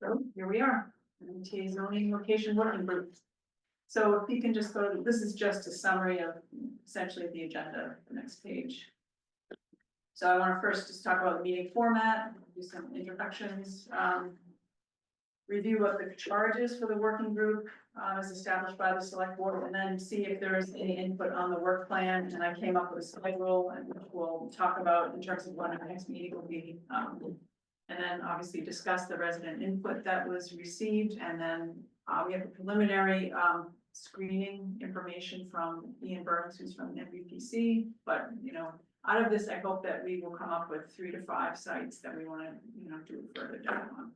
So here we are, MBTA zoning location working group. So if you can just go, this is just a summary of essentially the agenda, the next page. So I want to first just talk about the meeting format, do some introductions, review of the charges for the working group as established by the select board, and then see if there is any input on the work plan. And I came up with a schedule, and we'll talk about in terms of when our next meeting will be. And then obviously discuss the resident input that was received, and then we have a preliminary screening information from Ian Burns, who's from MBPC. But out of this, I hope that we will come up with 3 to 5 sites that we want to do further down on.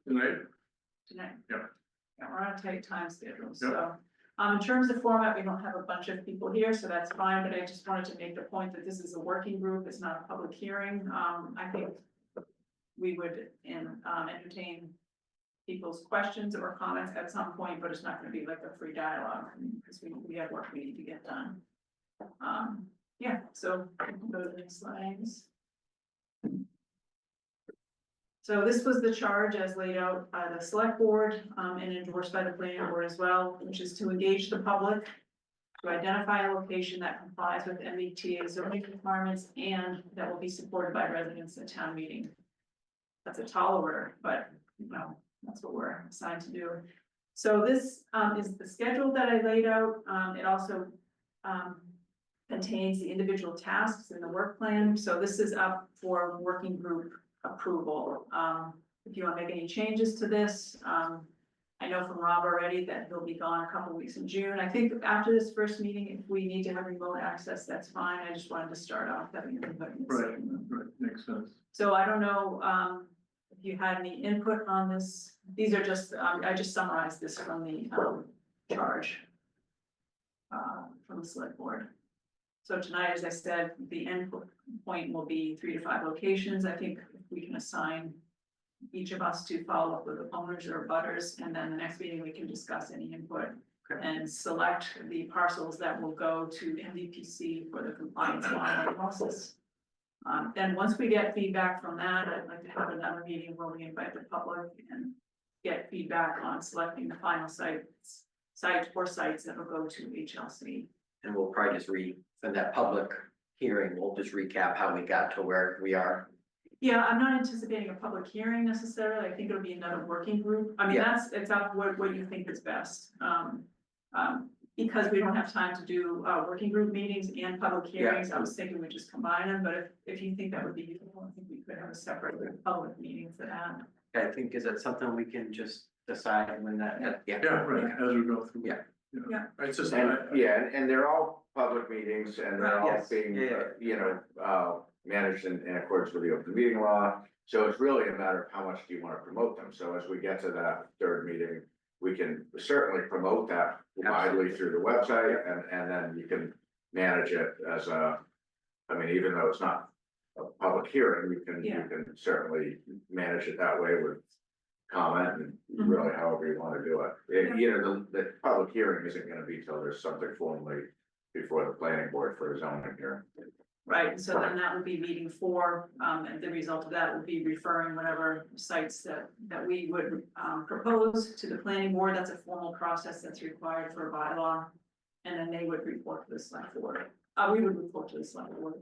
Tonight. Yep. Yeah, we're on a tight time schedule. Yep. So in terms of format, we don't have a bunch of people here, so that's fine. But I just wanted to make the point that this is a working group. It's not a public hearing. I think we would entertain people's questions or comments at some point, but it's not going to be like a free dialogue because we have work we need to get done. Yeah, so go to the next slides. So this was the charge as laid out by the select board and endorsed by the planning board as well, which is to engage the public, to identify a location that complies with MBTA zoning requirements and that will be supported by residents at town meeting. That's a tall order, but that's what we're assigned to do. So this is the schedule that I laid out. It also contains the individual tasks in the work plan. So this is up for working group approval. If you want to make any changes to this, I know from Rob already that he'll be gone a couple weeks in June. I think after this first meeting, if we need to have remote access, that's fine. I just wanted to start off having everybody. Right, makes sense. So I don't know if you had any input on this. These are just, I just summarized this from the charge from the select board. So tonight, as I said, the end point will be 3 to 5 locations. I think we can assign each of us to follow up with the owners or butters, and then the next meeting we can discuss any input and select the parcels that will go to MVPC for the compliance modeling process. Then once we get feedback from that, I'd like to have another meeting where we invite the public and get feedback on selecting the final site or sites that will go to HLC. And we'll probably just for that public hearing, we'll just recap how we got to where we are. Yeah, I'm not anticipating a public hearing necessarily. I think it'll be another working group. I mean, it's up what you think is best. Because we don't have time to do working group meetings and public hearings, I was thinking we'd just combine them, but if you think that would be useful, I think we could have a separate public meeting for that. I think, is that something we can just decide when that, Right, as we go through. Yeah. It's just. And they're all public meetings and they're all being, managed in accordance with the open meeting law. So it's really a matter of how much do you want to promote them. So as we get to that third meeting, we can certainly promote that widely through the website, and then you can manage it as even though it's not a public hearing, you can certainly manage it that way with comment and really however you want to do it. The public hearing isn't going to be till there's something formally before the planning board for a zoning hearing. Right, so then that would be meeting 4, and the result of that would be referring whatever sites that we would propose to the planning board. That's a formal process that's required for a bylaw, and then they would report to the select board. We would report to the select board,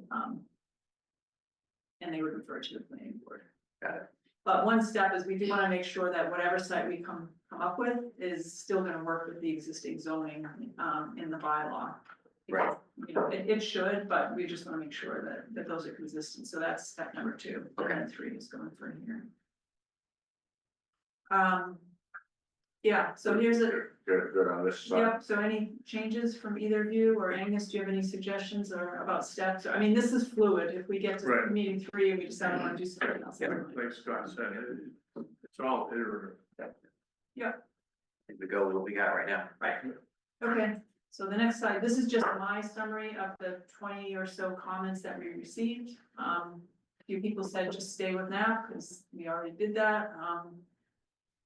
and they would refer to the planning board. Got it. But one step is we do want to make sure that whatever site we come up with is still going to work with the existing zoning in the bylaw. Right. It should, but we just want to make sure that those are consistent. So that's step number 2. Okay. And 3 is going for here. Yeah, so here's a. Good on this side. Yep, so any changes from either of you, or Angus, do you have any suggestions or about steps? I mean, this is fluid. If we get to meeting 3 and we decide we want to do something else. Like Scott said, it's all iterative. Yep. I think we go with what we got right now. Right. Okay. So the next slide, this is just my summary of the 20 or so comments that we received. A few people said just stay with now because we already did that.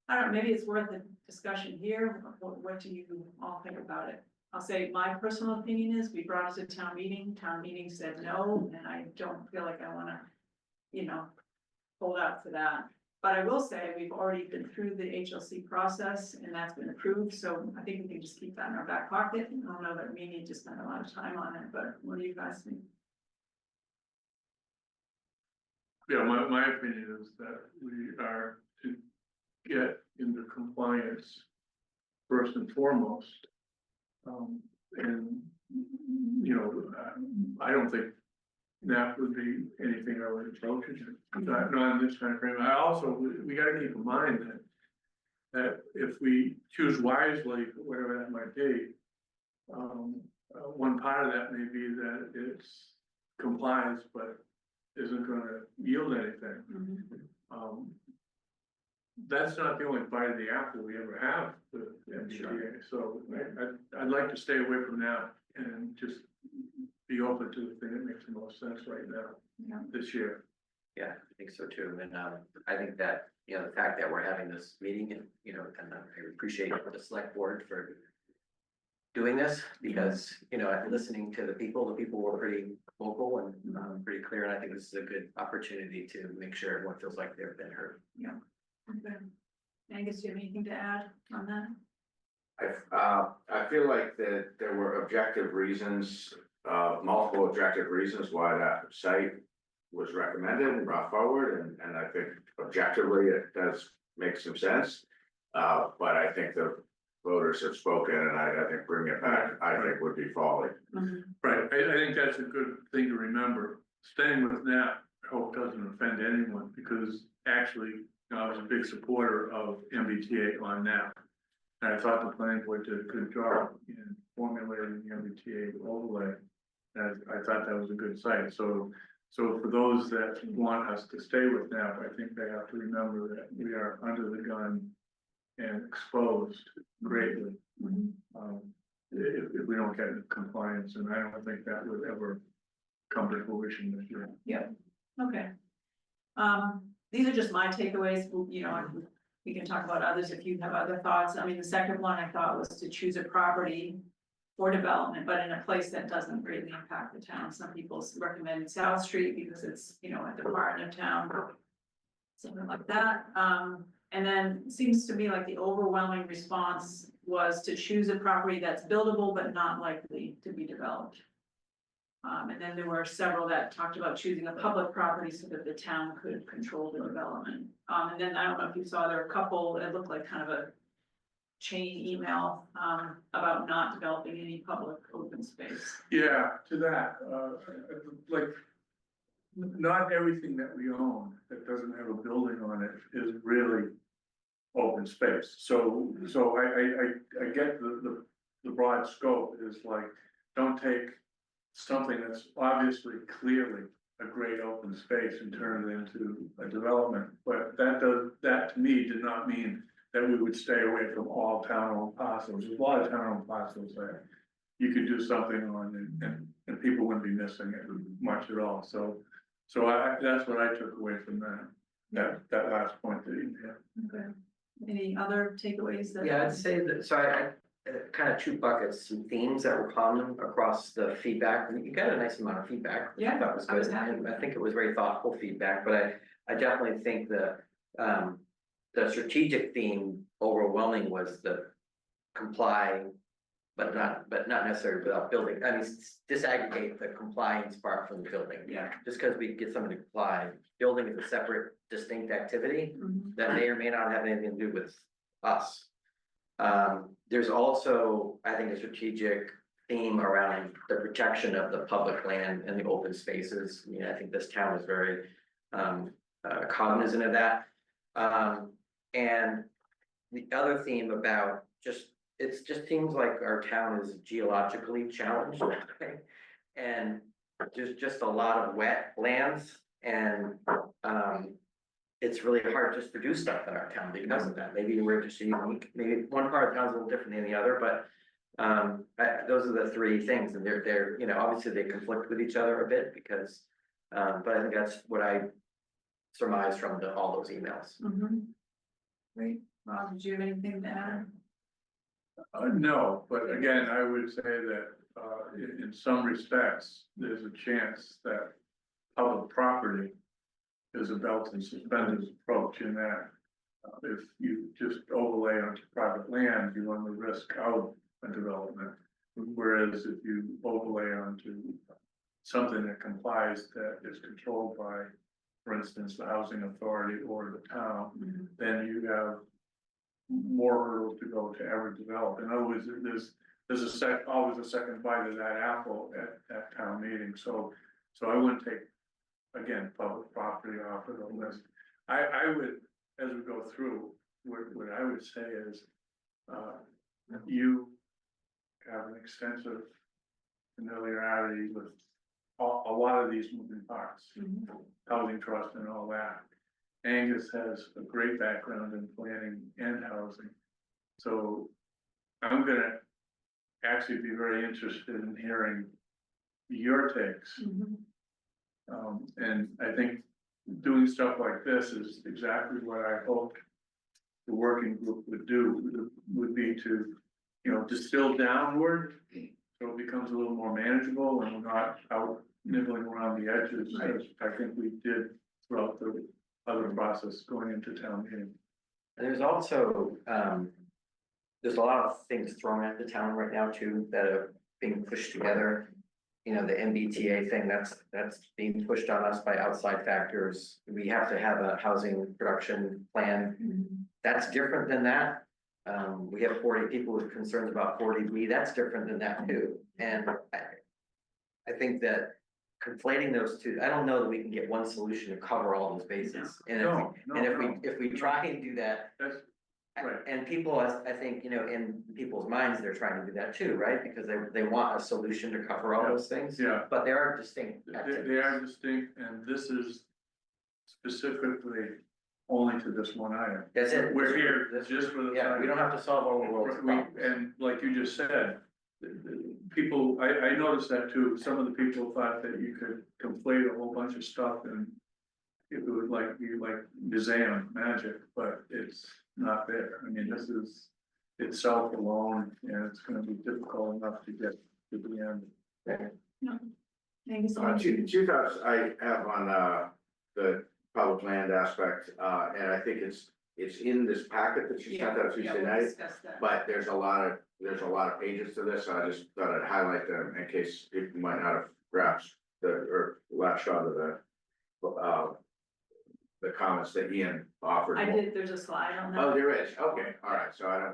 I don't know, maybe it's worth a discussion here. What do you all think about it? I'll say my personal opinion is we brought it to town meeting. Town meeting said no, and I don't feel like I want to, hold out for that. But I will say, we've already been through the HLC process and that's been approved, so I think we can just keep that in our back pocket. I don't know that we need to spend a lot of time on it, but what do you guys think? Yeah, my opinion is that we are to get into compliance first and foremost. And, you know, I don't think that would be anything I would approach it, not in this time frame. I also, we gotta keep in mind that if we choose wisely, whatever that might be, one part of that may be that it's complies, but isn't gonna yield anything. That's not the only bite of the apple we ever have with MBTA, so I'd like to stay away from that and just be open to the thing that makes the most sense right now, Yeah. this year. Yeah, I think so too, and I think that, you know, the fact that we're having this meeting and, you know, and I appreciate the select board for doing this, because, you know, listening to the people were pretty vocal and pretty clear, and I think this is a good opportunity to make sure everyone feels like they've been heard. Okay. Angus, do you have anything to add on that? I feel like that there were objective reasons, multiple objective reasons why that site was recommended and brought forward, and I think objectively it does make some sense. But I think the voters have spoken, and I think bringing it back, I think would be folly. Right, I think that's a good thing to remember. Staying with that, I hope doesn't offend anyone, because actually, I was a big supporter of MBTA on that. And I thought the planning board did a good job in formulating the MBTA overlay. And I thought that was a good site, so for those that want us to stay with NAP, I think they have to remember that we are under the gun and exposed greatly. If we don't get into compliance, and I don't think that would ever come to fruition this year. Okay. These are just my takeaways, you know, we can talk about others if you have other thoughts. I mean, the second one I thought was to choose a property for development, but in a place that doesn't greatly impact the town. Some people recommend South Street because it's, you know, at the heart of town, something like that. And then it seems to me like the overwhelming response was to choose a property that's buildable but not likely to be developed. And then there were several that talked about choosing a public property so that the town could control the development. And then I don't know if you saw, there were a couple, it looked like kind of a chain email, about not developing any public open space. Yeah, to that, like, not everything that we own that doesn't have a building on it is really open space. So I get the broad scope is like, don't take something that's obviously clearly a great open space and turn it into a development. But that to me did not mean that we would stay away from all town-owned parcels. There's a lot of town-owned parcels there you could do something on, and people wouldn't be missing it much at all. So that's what I took away from that last point that you had. Okay. Any other takeaways that? Yeah, I'd say that, so I kind of two buckets, some themes that were common across the feedback. And you got a nice amount of feedback, which I thought was I was good. happy. And I think it was very thoughtful feedback, but I definitely think the strategic theme overwhelming was the comply, but not necessarily without building. I mean, disaggregate the compliance part from the building. Yeah. Just because we get someone to comply, building is a separate, distinct activity that may or may not have anything to do with us. There's also, I think, a strategic theme around the protection of the public land and the open spaces. I mean, I think this town is very cognizant of that. And the other theme about it just seems like our town is geologically challenged. And there's just a lot of wet lands, and it's really hard just to do stuff in our town because of that. Maybe we're just unique, maybe one part of the town's a little different than the other, but those are the three things, and they're, you know, obviously they conflict with each other a bit because, but I think that's what I surmised from all those emails. Great. Rob, did you have anything to add? No, but again, I would say that in some respects, there's a chance that public property is a belt and suspenders approach in that. If you just overlay onto private land, you run the risk of a development. Whereas if you overlay onto something that complies, that is controlled by, for instance, the housing authority or the town, then you have more hurdles to go to ever develop. In other words, there's always a second bite of that apple at town meeting, so I wouldn't take, again, public property off of the list. I would, as we go through, what I would say is, you have an extensive familiarity with a lot of these moving parts, housing trust and all that. Angus has a great background in planning and housing. So I'm gonna actually be very interested in hearing your takes. And I think doing stuff like this is exactly what I hoped the working group would do, would be to, you know, distill downward, so it becomes a little more manageable and we're not out nibbling around the edges, as I think we did throughout the other process going into town meeting. And there's also, there's a lot of things thrown at the town right now too, that are being pushed together. You know, the MBTA thing, that's being pushed on us by outside factors. We have to have a housing production plan. That's different than that. We have 40 people with concerns about 40B, that's different than that too. And I think that conflating those two, I don't know that we can get one solution to cover all those bases. And if we try and do that, That's right. and people, I think, you know, in people's minds, they're trying to do that too, right? Because they want a solution to cover all those things. Yeah. But there are distinct They activities. are distinct, and this is specifically only to this one item. That's it. We're here This- just for the. Yeah, we don't have to solve all the world's problems. And like you just said, people, I noticed that too, some of the people thought that you could conflate a whole bunch of stuff and it would be like museum magic, but it's not there. I mean, this is itself alone, and it's gonna be difficult enough to get to the end. Thank you so much. Two thoughts I have on, the public land aspect, and I think it's in this packet that you sent out Tuesday we'll night. discuss that. But there's a lot of pages to this, so I just thought I'd highlight them in case people might not have grasped or latched onto the comments that Ian offered. I did, there's a slide on that. Oh, there is, okay, all right, so I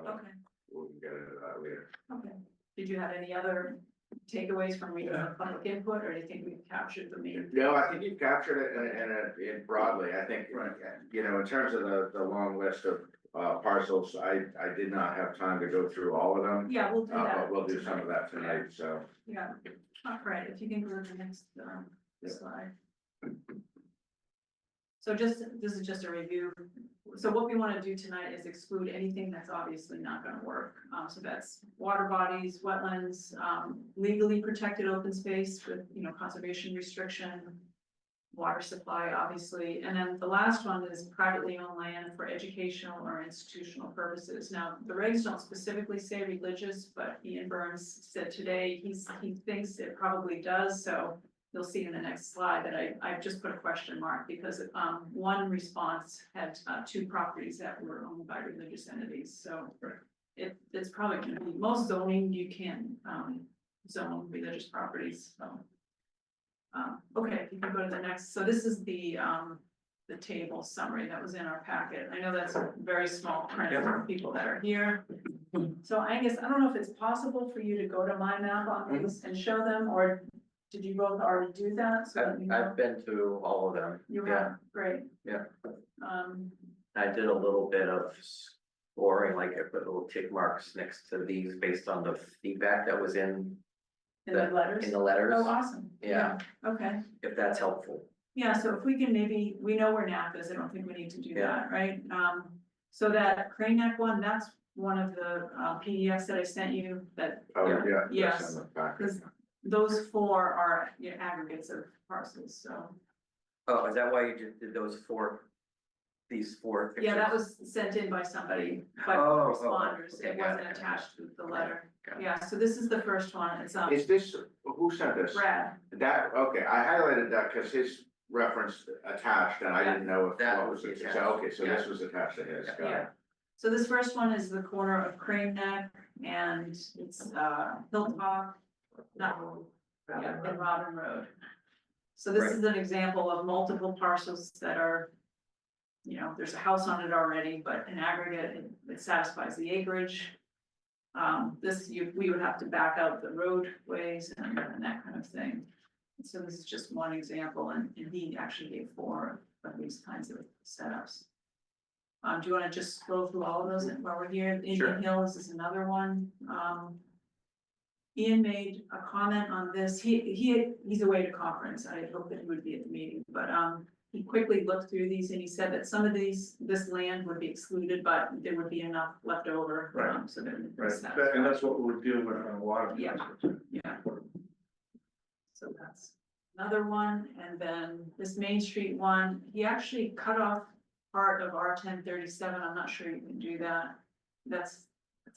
Okay, we'll get into that later. okay. Did you have any other takeaways from reading the public input, or do you think we've captured the main? No, I think you've captured it in broadly, I think, Right. you know, in terms of the long list of parcels, I did not have time to go through all of them. Yeah, we'll do that. But we'll do some of that tonight, so. Yeah, all right, if you can go to the next slide. So this is just a review. So what we want to do tonight is exclude anything that's obviously not going to work. So that's water bodies, wetlands, legally protected open space with, you know, conservation restriction, water supply, obviously. And then the last one is privately owned land for educational or institutional purposes. Now, the regs don't specifically say religious, but Ian Burns said today, he thinks it probably does. So you'll see in the next slide that I've just put a question mark because one response had two properties that were owned by religious entities, so. Right. It's probably gonna be, most zoning, you can zone religious properties, so. Okay, if you can go to the next, so this is the table summary that was in our packet. I know that's a very small print for people that are here. So I guess, I don't know if it's possible for you to go to my map on these and show them, or did you both already do that? So let me know. I've been to all of them. You Yeah. have, great. Yeah. Um, I did a little bit of scoring, like I put little tick marks next to these based on the feedback that was in in the letters? the letters, Oh, awesome. Yeah. Okay, if that's helpful. yeah, so if we can maybe, we know where NAP is, I don't think we need to do that, right? So that crane neck one, that's one of the PDFs that I sent you that, Oh, Yeah. yeah. Yes, that's in the packet. because those four are, you know, aggregates of parcels, so. Oh, is that why you just did these four pictures? Yeah, that was sent in by somebody, by Oh, responders, okay, it got wasn't it. attached to the letter. Got it. Yeah, so this is the first one, it's Is this, who sent this? Brad, That, okay, I highlighted that because referenced attached, and I didn't know if That what was was, attached. so, okay, so this Yeah. was attached to his, got Yeah. it. So this first one is the corner of Crane Neck and it's Hilltop, not, yeah, and Robin Road. So this is an example of multiple parcels that are, you know, there's a house on it already, but in aggregate, it satisfies the acreage. We would have to back out the roadways and that kind of thing. So this is just one example, and he actually gave 4 of these kinds of setups. Do you wanna just scroll through all of those while we're here? Sure. Indian Hills is another one. Ian made a comment on this. He's away to conference. I had hoped that he would be at the meeting, but, he quickly looked through these and he said that some of this land would be excluded, but there would be enough left over. Right. So that. it would be Right, satisfied. and that's what we'll deal with on a lot of. Yeah. Yeah. So that's another one, and then this Main Street one, he actually cut off part of R 1037, I'm not sure you can do that. That's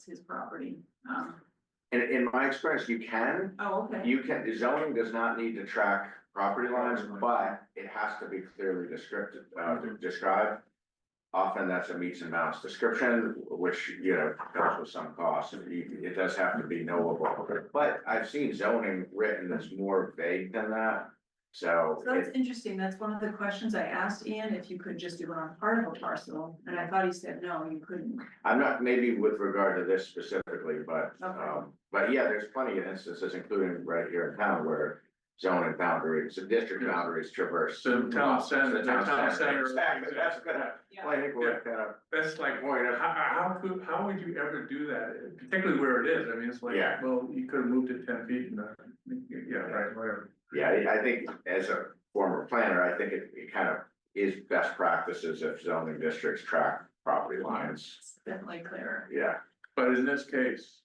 his property. In my experience, you can, Oh, okay, zoning does not need to track property lines, but it has to be clearly described. Often that's a meets and bounds description, which, you know, comes with some cost, it does have to be knowable. But I've seen zoning written that's more vague than that, so. so that's interesting, that's one of the questions I asked Ian, if you could just do it on part of a parcel, and I thought he said, no, you couldn't. I'm not, maybe with regard to this specifically, but, Okay. but yeah, there's plenty of instances, including right here in town, where zoning boundaries, district Yes. boundaries traverse. So town center, The town town center, center. exactly, that's gonna, Yeah. play with kind of That's like, point of. how would you ever do that, particularly where it is, I mean, it's like, Yeah. well, you could have moved it 10 feet and, yeah, right, whatever. Yeah, I think as a former planner, I think it kind of is best practices if zoning districts track property lines, It's definitely clearer. yeah. But in this case,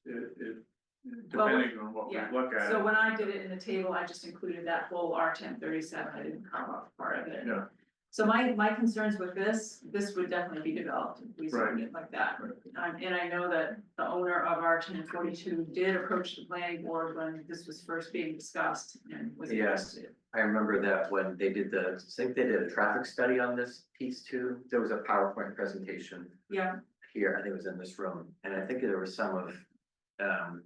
depending on what we Yeah, look at. so when I did it in the table, I just included that whole R 1037, I didn't carve off part of it. Yeah. So my concerns with this would definitely be developed if we zoned it like that. And I know that the owner of R 1042 did approach the planning board when this was first being discussed and was Yeah. interested. I remember that when they did I think they did a traffic study on this piece too, there was a PowerPoint presentation Yeah, here, I think it was in this room, and I think there was some of,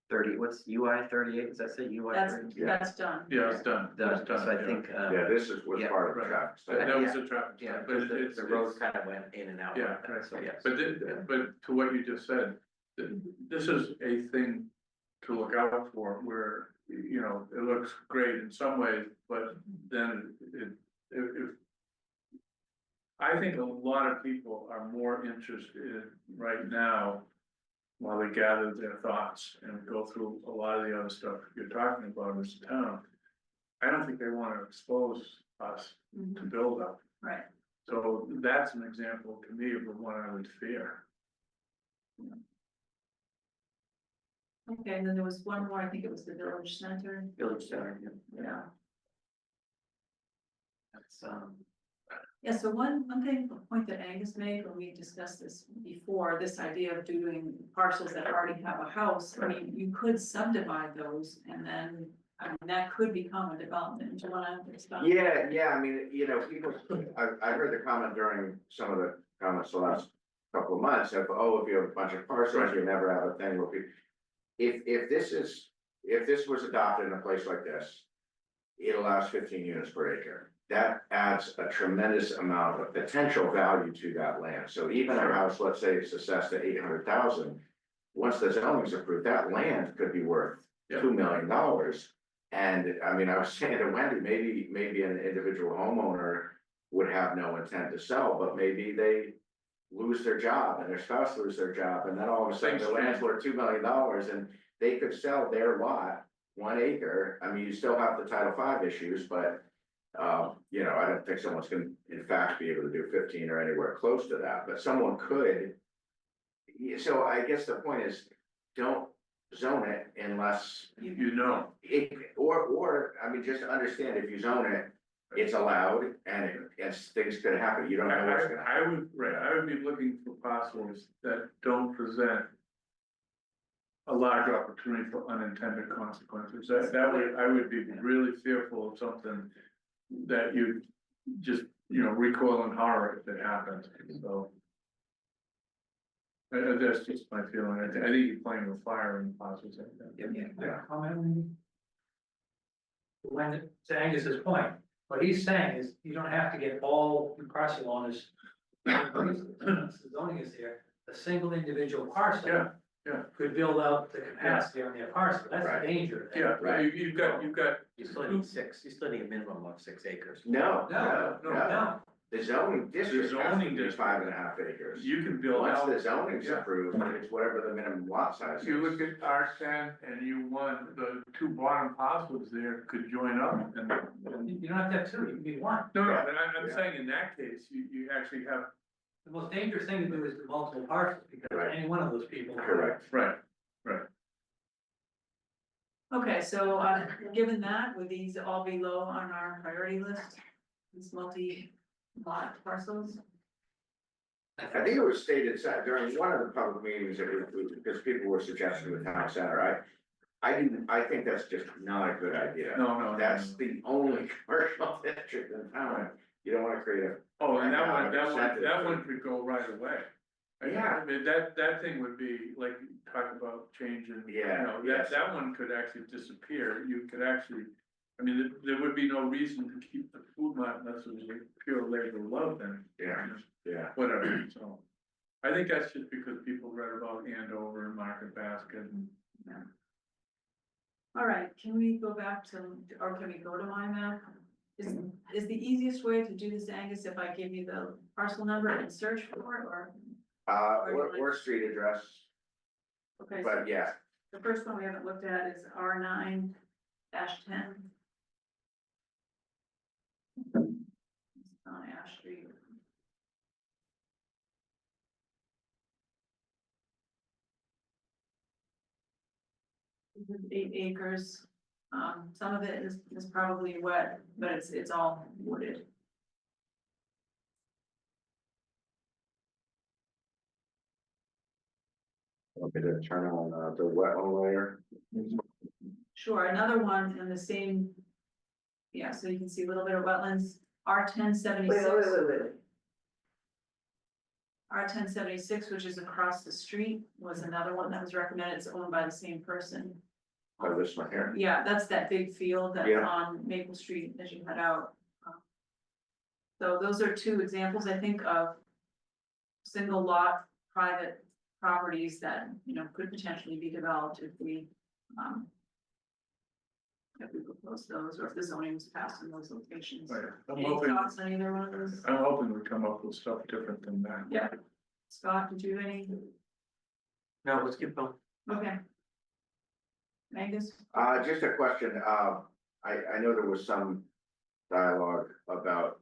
30, what's UI 38, does that say UI that's, 38? Yeah. that's done. Yeah, it's done, So it's done, I yeah. think, Yeah, this was yeah, part of the right. traffic That study. that was a traffic yeah, study, but because it's. the road kind of went in and out Yeah, like that, right. so yes. But to what you just said, this is a thing to look out for, where, you know, it looks great in some ways, but then if. I think a lot of people are more interested right now, while they gather their thoughts and go through a lot of the other stuff you're talking about as a town. I don't think they wanna expose us to Mhm, build up. right, So that's an example to me of the one I would fear. okay, and then there was one more, I think it was the village center, Village center, yeah. yeah. That's, Yeah, so one point that Angus made when we discussed this before, this idea of doing parcels that already have a house, I mean, you could subdivide those and then, I mean, that could become a development. Do you wanna expound? Yeah, I mean, you know, people, I heard the comment during some of the comments the last couple of months of, oh, if you have a bunch of parcels, you never have a thing with people. If this was adopted in a place like this, it allows 15 units per acre. That adds a tremendous amount of potential value to that land. So even a house, let's say it's assessed at 800,000. Once the zoning's approved, that land could be worth $2 million. And I mean, I was saying to Wendy, maybe an individual homeowner would have no intent to sell, but maybe they lose their job and their spouse lose their job, and then all of a sudden the land's worth $2 million and they could sell their lot, 1 acre. I mean, you still have the Title V issues, but you know, I don't think someone's gonna in fact be able to do 15 or anywhere close to that, but someone could. So I guess the point is, don't zone it unless You know, or, I mean, just understand if you zone it, it's allowed and things could happen. You don't know what's gonna happen. I would be looking for parcels that don't present a large opportunity for unintended consequences. I would be really fearful of something that you just, recoil in horror if it happens, so. That's just my feeling, I think you're playing with fire and possibly like that. Yeah, comment. When, to Angus's point, what he's saying is you don't have to get all the parcel owners. The zoning is there, a single individual parcel. Yeah. Could build out the capacity on their parcel, that's Right. the danger. Yeah, Right. you've got, You still need you still need a minimum of 6 acres. No, No, no, no, the zoning district has to zoning be district. 5.5 acres. you can build Once out. the zoning's Yeah. approved, it's whatever the minimum lot size is. You look at R10 and U1, the two bottom parcels there could join up and. you don't have to have two, you can be one. No, Yeah. but I'm Yeah. saying in that case, you actually have, The most dangerous thing to do is the multiple parcels, because Right. any one of those people. Correct. right, Okay, so, given that, would these all be low on our priority list? These multi-lot parcels? I think it was stated during one of the public meetings, because people were suggesting the town center, I think that's just not a good idea. no. That's the only commercial district in town, you don't wanna create a. Oh, and that Economic one could go right away. Yeah. I mean, that thing would be, like, talk about changing, Yeah, yes. that one could actually disappear, you could actually. I mean, there would be no reason to keep the food lot unless it was a pure labor of love then. Yeah, Whatever, so. I think that's just because people read about Andover and Market Basket and. All right, can we go back to, or can we go to my map? Is the easiest way to do this, Angus, if I give you the parcel number and search for it, or? or street address, Okay, so but yeah, the first one we haven't looked at is R9-10. On Ash Street. This is 8 acres, some of it is probably wet, but it's all wooded. okay, to turn on the wetland layer. Sure, another one in the same. Yeah, so you can see a little bit of wetlands, R1076. R1076, which is across the street, was another one that was recommended, it's owned by the same person. Oh, this one here. Yeah, that's that big field that's Yeah. on Maple Street as you head out. So those are two examples, I think, of single lot, private properties that, could potentially be developed if we propose those, or if the zoning was passed in those locations. Right. I'm Any hoping, thoughts on either one of those? I'm hoping we come up with stuff different than that. Yeah. Scott, did you have any? No, let's keep going. Okay. Angus? Just a question, I know there was some dialogue about,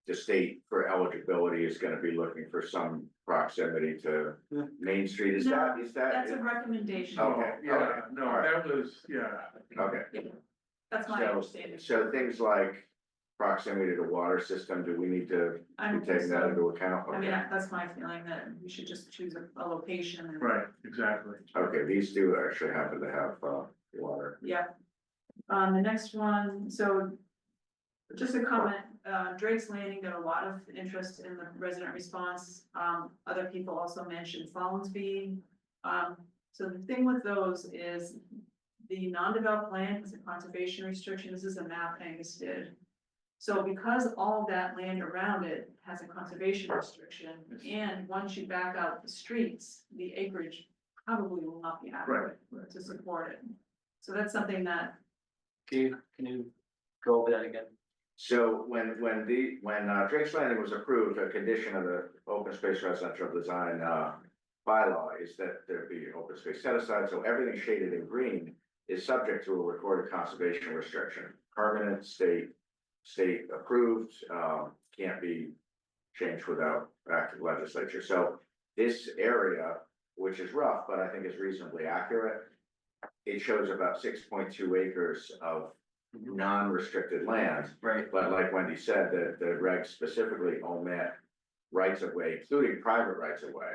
the state for eligibility is gonna be looking for some proximity to Yeah. Main Street, is No, that? That's a recommendation. Okay. Yeah, no, All right. that was, yeah. Okay, That's my understanding. so things like proximity to water system, do we need to I be don't think taking that so. into account? I mean, Okay. that's my feeling that we should just choose a location and. Right, exactly. Okay, these do actually happen to have, water. Yeah. The next one, so just a comment, Drake's Landing got a lot of interest in the resident response. Other people also mentioned Follinsby. So the thing with those is the non-developed land is a conservation restriction. This is a map Angus did. So because all of that land around it has a conservation restriction, and once you back out the streets, the acreage probably will not be adequate Right. to support it. So that's something that, Can you go over that again? So when Drake's Landing was approved, a condition of the open space residential design, bylaw is that there be open space set aside, so everything shaded in green is subject to a recorded conservation restriction, permanent state approved, can't be changed without active legislature. So this area, which is rough, but I think is reasonably accurate, it shows about 6.2 acres of non-restricted land. Right. But like Wendy said, the regs specifically omit rights of way, including private rights of way.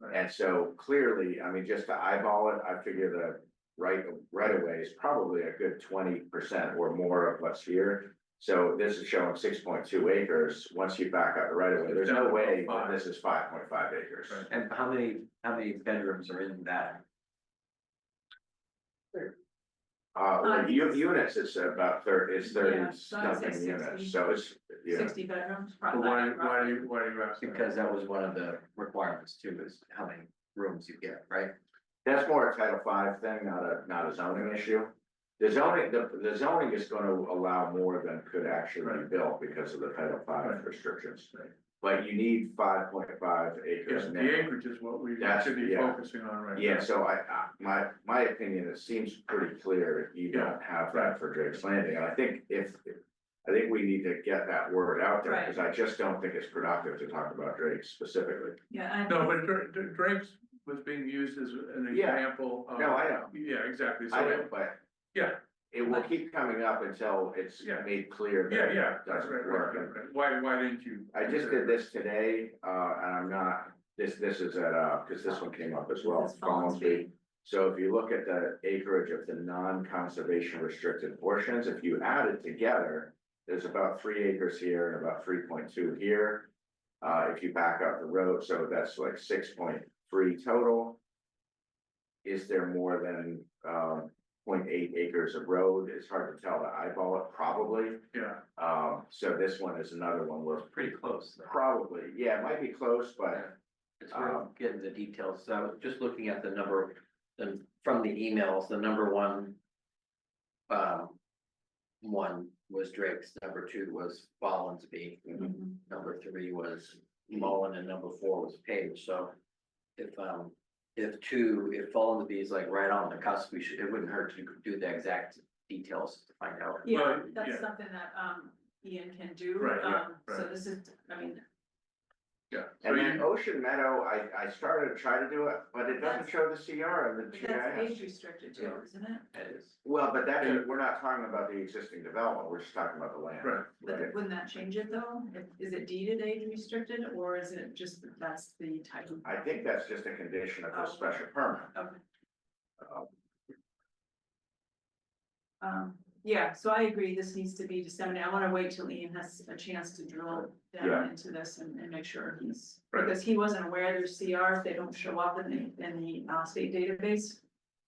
Right. And so clearly, I mean, just to eyeball it, I figure right away is probably a good 20% or more of what's here. So this is showing 6.2 acres, once you back out the right of way, there's no way that this is 5.5 acres. Right. And how many bedrooms are in that? Units, it's about 30, it's 30 Yeah, so I'd say something 60. units, so it's, yeah. 60 bedrooms, But probably. why do you ask that? Because that was one of the requirements too, is how many rooms you get, right? That's more a Title V thing, not a zoning issue. The zoning is gonna allow more than could actually be Right. built because of the Title V Right. restrictions. Right. But you need 5.5 Yeah, acres the minimum. acreage is what we That's- should be yeah. focusing on right now. Yeah, so my opinion, it seems pretty clear, you don't have that for Drake's Landing, and I think we need to get that word out there, because I just don't think it's productive to talk about Drake specifically. Yeah. No, but Drake's was being used as an Yeah. example of. No, I know. Yeah, exactly, I so, know, but yeah, it will keep coming up until it's Yeah. made clear yeah, that yeah, it right, doesn't right, work. right, right. Why didn't you? I just did this today, and I'm not, this is at, because this one came up as well. This Follinsby. Follinsby. So if you look at the acreage of the non-conservation restricted portions, if you add it together, there's about 3 acres here and about 3.2 here. If you back up the road, so that's like 6.3 total. Is there more than 0.8 acres of road? It's hard to tell to eyeball it, probably. Yeah, So this one is another one where Pretty close. probably, yeah, it might be close, but It's worth getting the details. So I was just looking at the number, from the emails, the number one. One was Drake's, number 2 was Follinsby, Mhm. number 3 was Mullen, and number 4 was Page, so. If Follinsby is like right on the cusp, it wouldn't hurt to do the exact details to find out. Yeah, Well, that's yeah. something that, Ian can do. Right, yeah, So right. this is, I mean, yeah. So and then you, Ocean Meadow, I started to try to do it, but it doesn't show the CR and the but that's age GIS. restricted too, isn't it? It is. Well, but that's, we're not talking about the existing development, we're just talking about the land. right, But wouldn't that change it though? Is it deeded age restricted or is it just that that's the type of? I think that's just a condition of the special permit. Okay. Uh, Yeah, so I agree, this needs to be disseminated. I wanna wait till Ian has a chance to drill Yeah. down into this and make sure he's, Right. because he wasn't aware there's CRs, they don't show up in the state database.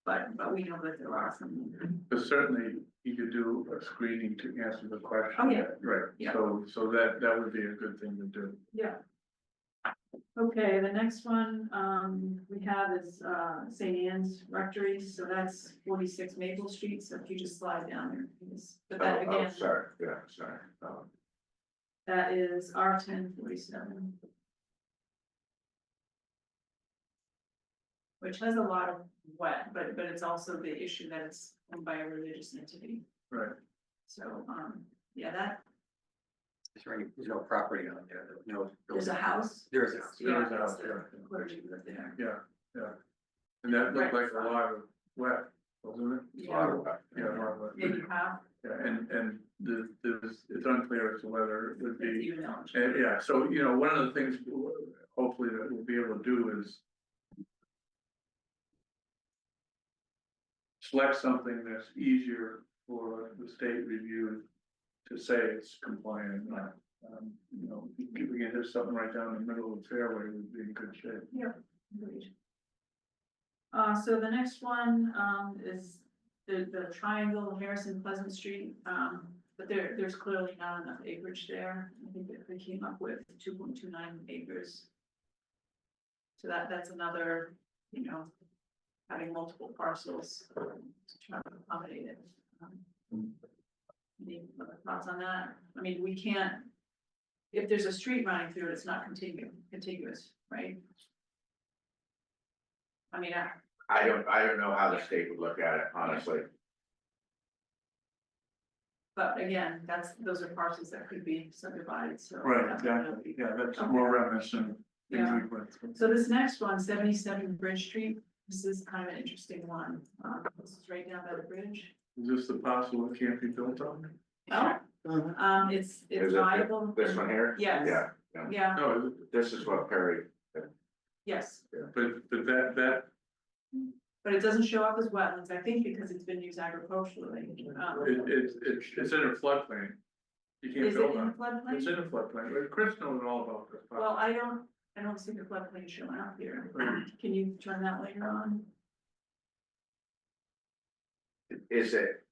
But we know that there are some. but certainly you could do a screening to answer the question. Oh, yeah. Right, Yeah. so that would be a good thing to do. Yeah. Okay, the next one, we have is, St. Anne's Rectory, so that's 46 Maple Street, so if you just slide down there, please. But that again, Sorry, yeah, sorry. that is R 1047. Which has a lot of wet, but it's also the issue that it's owned by a religious entity, Right, so, yeah, that, There's no property on there, no. there's a house. There is a house. There Yeah, is a house, it's yeah. the clergy live there. yeah. And that looked like a lot of wet, wasn't it? Yeah, Yeah, a lot of wet. maybe half, Yeah, and it's unclear as to whether it would it's be, even eligible. and yeah, so, one of the things hopefully that we'll be able to do is select something that's easier for the state review to say it's compliant, not, if we can hit something right down the middle of the fairway, we'd be in good shape. Agreed. So the next one, is the triangle Harrison Pleasant Street, but there's clearly not enough acreage there. I think that they came up with 2.29 acres. So that's another, having multiple parcels to try to accommodate it. Any other thoughts on that? I mean, we can't, if there's a street running through it, it's not contiguous, right? I mean, I don't know how the state would look at it, honestly. but again, those are parcels that could be subdivided, so. Right, that's exactly, gonna be- yeah, that's Okay. more reminiscent. things Yeah. we've went through. So this next one, 77 Bridge Street, this is kind of an interesting one. This is right down by the bridge. Is this the parcel that can't be built on? Oh, it's Is it viable. This one here? Yes. Yeah, Yeah, No, this is what Perry, yes, but that, But it doesn't show up as wetlands, I think because it's been used agriculturally. It's in a floodplain. You can't Is it build in on the it. floodplain? It's in a floodplain, but Chris knows all about this. Well, I don't see the floodplain showing up here. Can you turn that later on? Is it,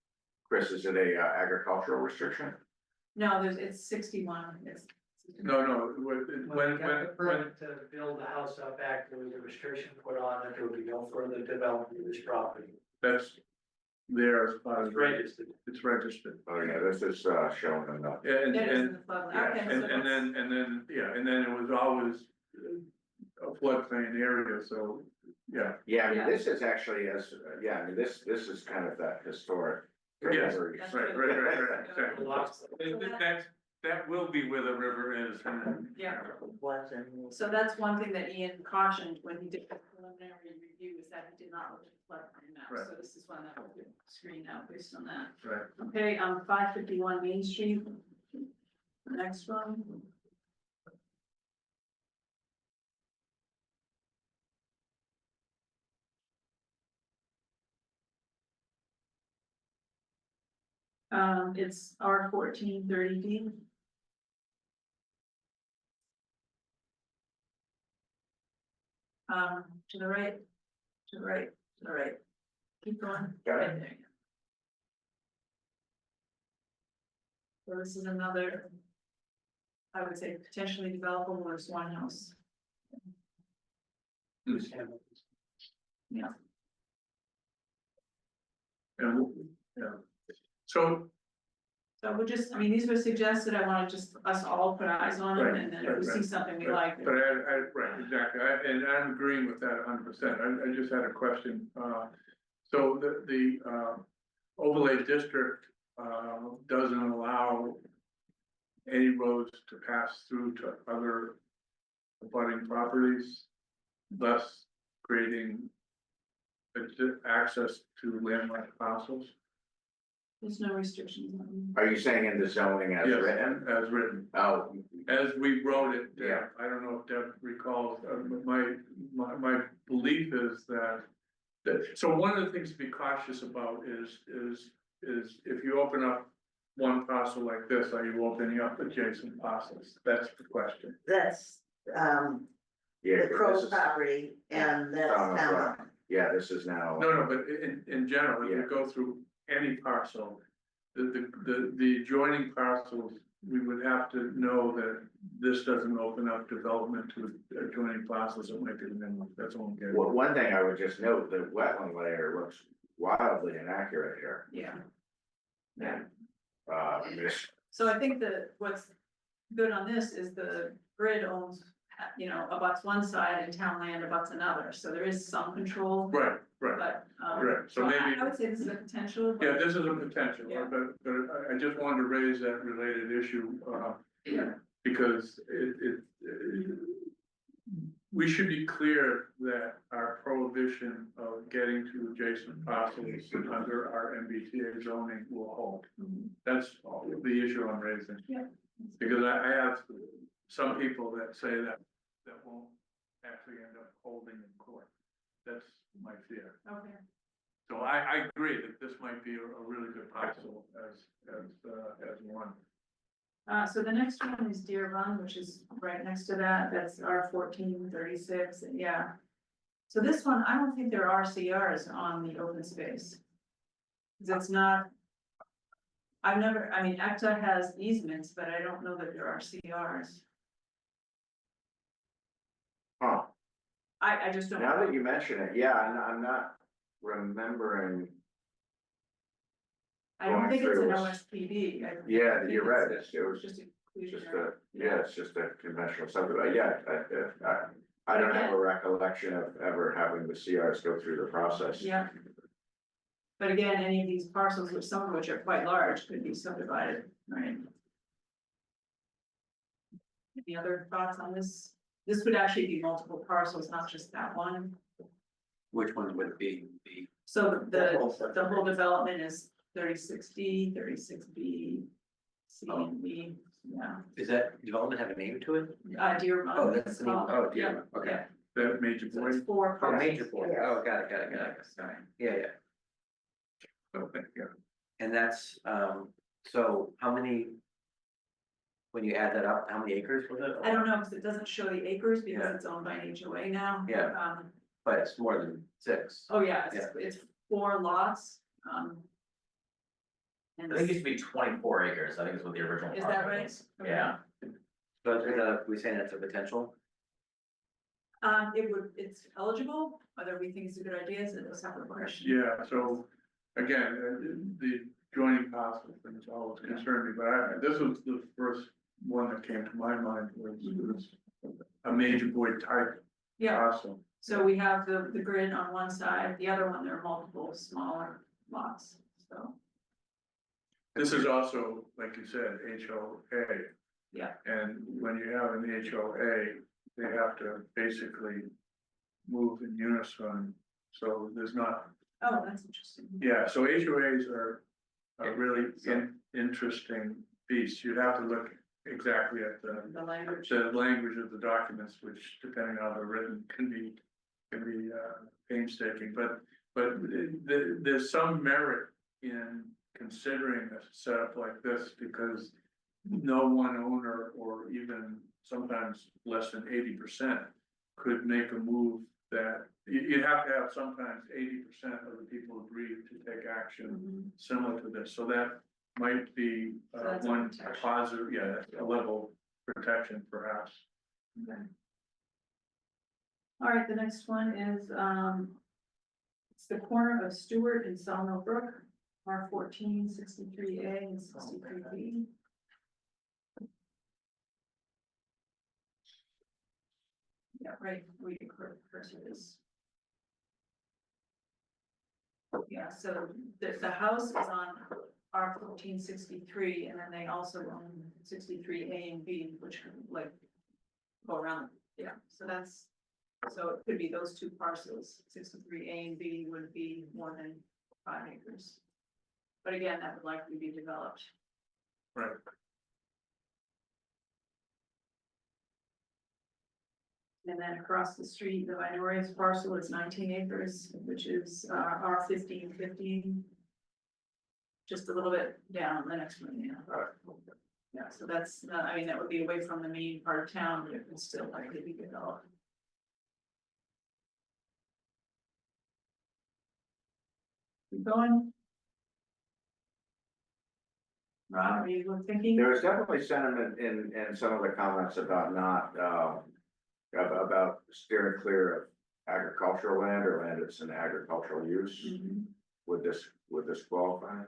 Chris, is it a agricultural restriction? No, it's 61, it's. No, When we got the permit to build the house out back, there was a restriction put on that there would be no further development of this property. that's there as part of. It's registered. It's registered. Oh, yeah, this is, showing in the, Yeah, It is in the floodplain, yeah, okay, so and that's- then it was always a floodplain area, so, yeah. yeah, I Yeah. mean, this is actually as, yeah, I mean, this is kind of that historic. Yes. Newbury. That's Right, exactly. That will be where the river is. Yeah. So that's one thing that Ian cautioned when he did the preliminary review, is that he did not look at the floodplain map, Right. so this is one that will be screened out based on that. Right. Okay, 551 Main Street. Next one. It's R1430D. To the right, to the right, to the right. Keep going. Got it. Right there. So this is another, I would say potentially developable, there's one house. Yeah. And, yeah. So, So we just, I mean, these were suggested, I want to just us all put eyes on them, Right, and then if we right, see something we right, like. but right, exactly, and I'm agreeing with that 100%. I just had a question. So the overlay district, doesn't allow any roads to pass through to other abutting properties, thus creating access to landlocked parcels. There's no restrictions on them. Are you saying in the zoning as Yes, written? as written, Oh, as we wrote it, Yeah. I don't know if Deb recalls, but my belief is that. So one of the things to be cautious about is if you open up one parcel like this, are you opening up adjacent parcels? That's the question. That's, yeah. the this Crow is- property, and that's Oh, town. yeah. Yeah, this is now. No, but in general, if Yeah. you go through any parcel, the adjoining parcels, we would have to know that this doesn't open up development to adjoining parcels that might be the minimum, that's all I'm getting. Well, one thing I would just note, the wetland layer looks wildly inaccurate here. Yeah. Yeah, I mean, it's- so I think that what's good on this is the grid owns, abuts one side and town land abuts another, so there is some control. Right, But, Right, so so maybe- I would say this is a potential. but- yeah, this is a potential, Yeah. but I just wanted to raise that related issue, Yeah. because we should be clear that our prohibition of getting to adjacent parcels under our MBTA zoning will hold. Mhm. That's all the issue I'm raising. Yeah. Because I have some people that say that won't actually end up holding in court. That's my fear. Okay, So I agree that this might be a really good parcel as one. so the next one is Deer Run, which is right next to that, that's R1436, yeah. So this one, I don't think there are CRs on the open space. 'Cause it's not. I mean, ECTA has easements, but I don't know that there are CRs. Huh, I just don't. now that you mention it, yeah, I'm not remembering, I don't think it's an going through OSPD. yeah, think you're right, it's it was Just just inclusionary. it's just a conventional subdivision, yeah, I don't have a recollection of ever having the CRs go through the process. Yeah. But again, any of these parcels, which some of which are quite large, could be subdivided, right? Any other thoughts on this? This would actually be multiple parcels, not just that one. Which ones would be So the whole development is 36D, 36B, C and B, yeah. Does that development have a name to it? Deer Run. Oh, that's it's the name. called. Oh, Deer Yeah, Run, okay. yeah. that major So boy. it's 4 Oh, parcels. major board, oh, got it, sorry, yeah, Okay, yeah. and that's, so how many? When you add that up, how many acres was it? I don't know, because it doesn't show the acres because Yeah. it's owned by an HOA now. Yeah. But it's more than 6. Oh, yeah, it's 4 lots, and I think it used to be 24 acres, I think is what the original. is that parcel right? was. Okay. Yeah, But, we saying that's a potential? It's eligible, whether we think it's a good idea is a separate question. Yeah, so again, the joining parcel thing has always concerned me, but this was the first one that came to my mind was a major boy type Yeah, parcel. so we have the grid on one side, the other one, there are multiple smaller lots, so. This is also, like you said, HOA. Yeah. And when you have an HOA, they have to basically move in unison, so there's not, Oh, that's interesting. yeah, so HOAs are really interesting piece. You'd have to look exactly at The language. the language of the documents, which depending on how they're written, can be painstaking, but there's some merit in considering a setup like this, because no one owner, or even sometimes less than 80%, could make a move that, you'd have to have sometimes 80% of the people agree to take action Mhm. similar to this, so that might be So that's a one protection. positive, yeah, a level of protection perhaps. Okay. All right, the next one is, it's the corner of Stewart and Sawmill Brook, R 63A and 63B. Yeah, right, where your cursor is. Yeah, so the house is on R 1463, and then they also own 63A and B, which could like go around, yeah, so that's, so it could be those 2 parcels, 63A and B would be more than 5 acres. But again, that would likely be developed. Right. And then across the street, the minorities parcel is 19 acres, which is R 1515. Just a little bit down the next one, yeah. Yeah, so that's, I mean, that would be away from the main part of town, but it would still likely be developed. Keep going. Rob, are you thinking? There was definitely sentiment in some of the comments about not, about steering clear of agricultural land or land that's an agricultural use. Mhm. Would this qualify?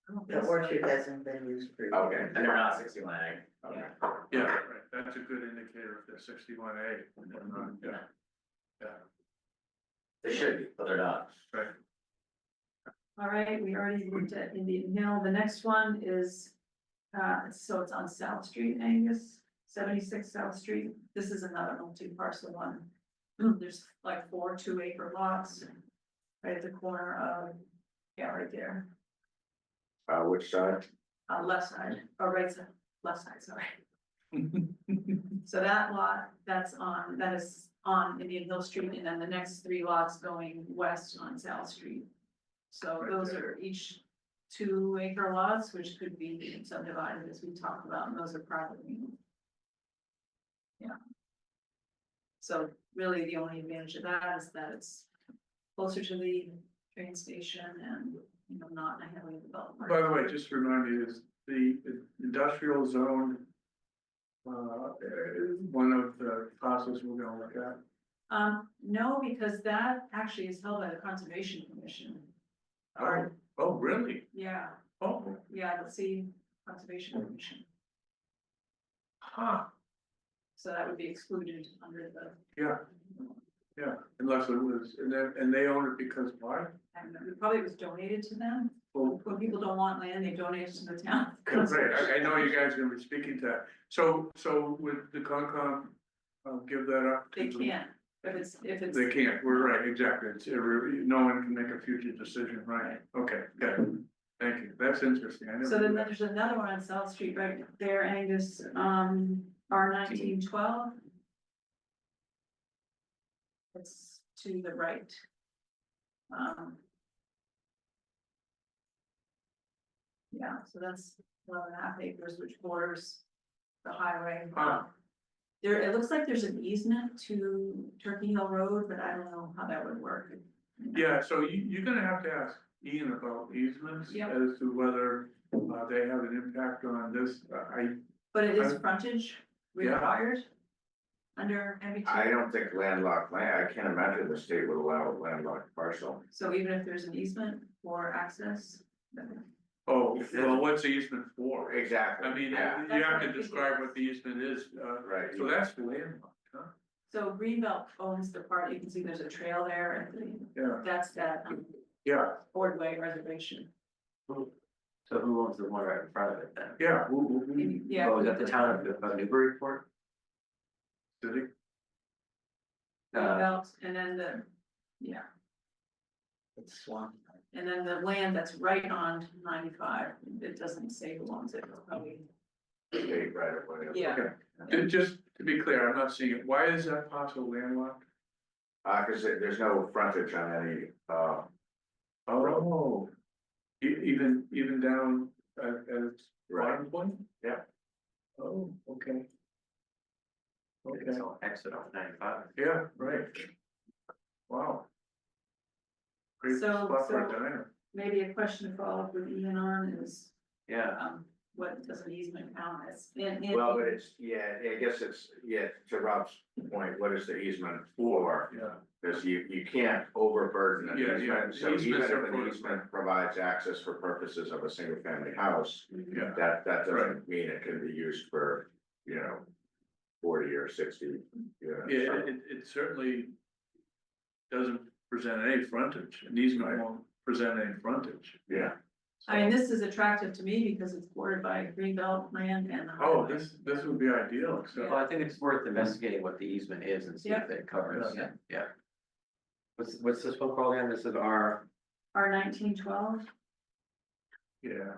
I don't The think so. orchard hasn't been used for. Okay. and they're not 61 A. Okay. Yeah, right, that's a good indicator if they're 61A. Yeah, They should be, but they're not. right. All right, we already looked at Indian Hill. The next one is, so it's on South Street, Angus, 76 South Street. This is another multi-parcel one. There's like 4 2-acre lots right at the corner of, yeah, right there, Which side? left side, or right side, left side, sorry. So that lot, that is on Indian Hill Street, and then the next 3 lots going west on South Street. So Right those there. are each 2-acre lots, which could be subdivided as we talked about, and those are privately owned. Yeah. So really, the only advantage of that is that it's closer to the train station and, you know, not in a heavily developed. By the way, just to remind me, is the industrial zone one of the parcels we're gonna look at? No, because that actually is held by the Conservation Commission. Oh, really? Yeah, Oh, yeah, let's see, Conservation Commission, huh, so that would be excluded under the. yeah, unless it was, and they own it because why? I don't know, it probably was donated to them, Well, when people don't want land, they donate it to the town. great, I know you guys are gonna be speaking to that, so would the Concom give that up? They to- can't, if it's. They can't, we're right, exactly, no one can make a future decision, right, okay, good, thank you, that's interesting, I never So then knew that. there's another one on South Street right there, Angus, R 1912. It's to the right. Yeah, so that's 12.5 acres, which borders the highway. Ah. There, it looks like there's an easement to Turkey Hill Road, but I don't know how that would work. Yeah, so you're gonna have to ask Ian about easements Yep. as to whether, they have an impact on this, But it is I- frontage Yeah. required under MBTA. I don't think landlocked land, I can't imagine the state would allow a landlocked parcel. So even if there's an easement for access, then- oh, well, what's the easement for? Exactly. I mean, Yeah, you That's have what to I think describe it what the easement is, right. so that's landlocked, huh? so Greenbelt owns the part, you can see there's a trail there, and Yeah, that's that yeah, Ordway reservation. So who owns the one right in front of it then? yeah, Yeah. Oh, is that the town of Newburyport? city, Greenbelt, and then yeah, It's swamp. and then the land that's right on 95, it doesn't say who owns it, it's probably, State right of way. yeah. just to be clear, I'm not seeing it, why is that parcel landlocked? Cause there's no frontage on any, Oh. Even down at its right, bottom point? Yeah. Oh, okay. Okay, It's on exit off 95. yeah, right. Wow. Great So- spot for a so- diner. Maybe a question to follow up with Ian on is, Yeah, what does an easement count as? well, but it's, yeah, I guess it's, yeah, to Rob's point, what is the easement for? Yeah, Cause you can't overburden an Yeah, yeah, easement, so even easements if are an for- easement provides access for purposes of a single family house, yeah, that Right. doesn't mean it can be used for, 40 or 60, it certainly doesn't present any frontage, an easement won't present any frontage. Yeah. I mean, this is attractive to me because it's bordered by Greenbelt land and the Oh, highway. this would be ideal, so. well, I think it's worth investigating what the easement is and see if it covers, Yeah. yeah. What's this one called again? This is our, R 1912, Yeah.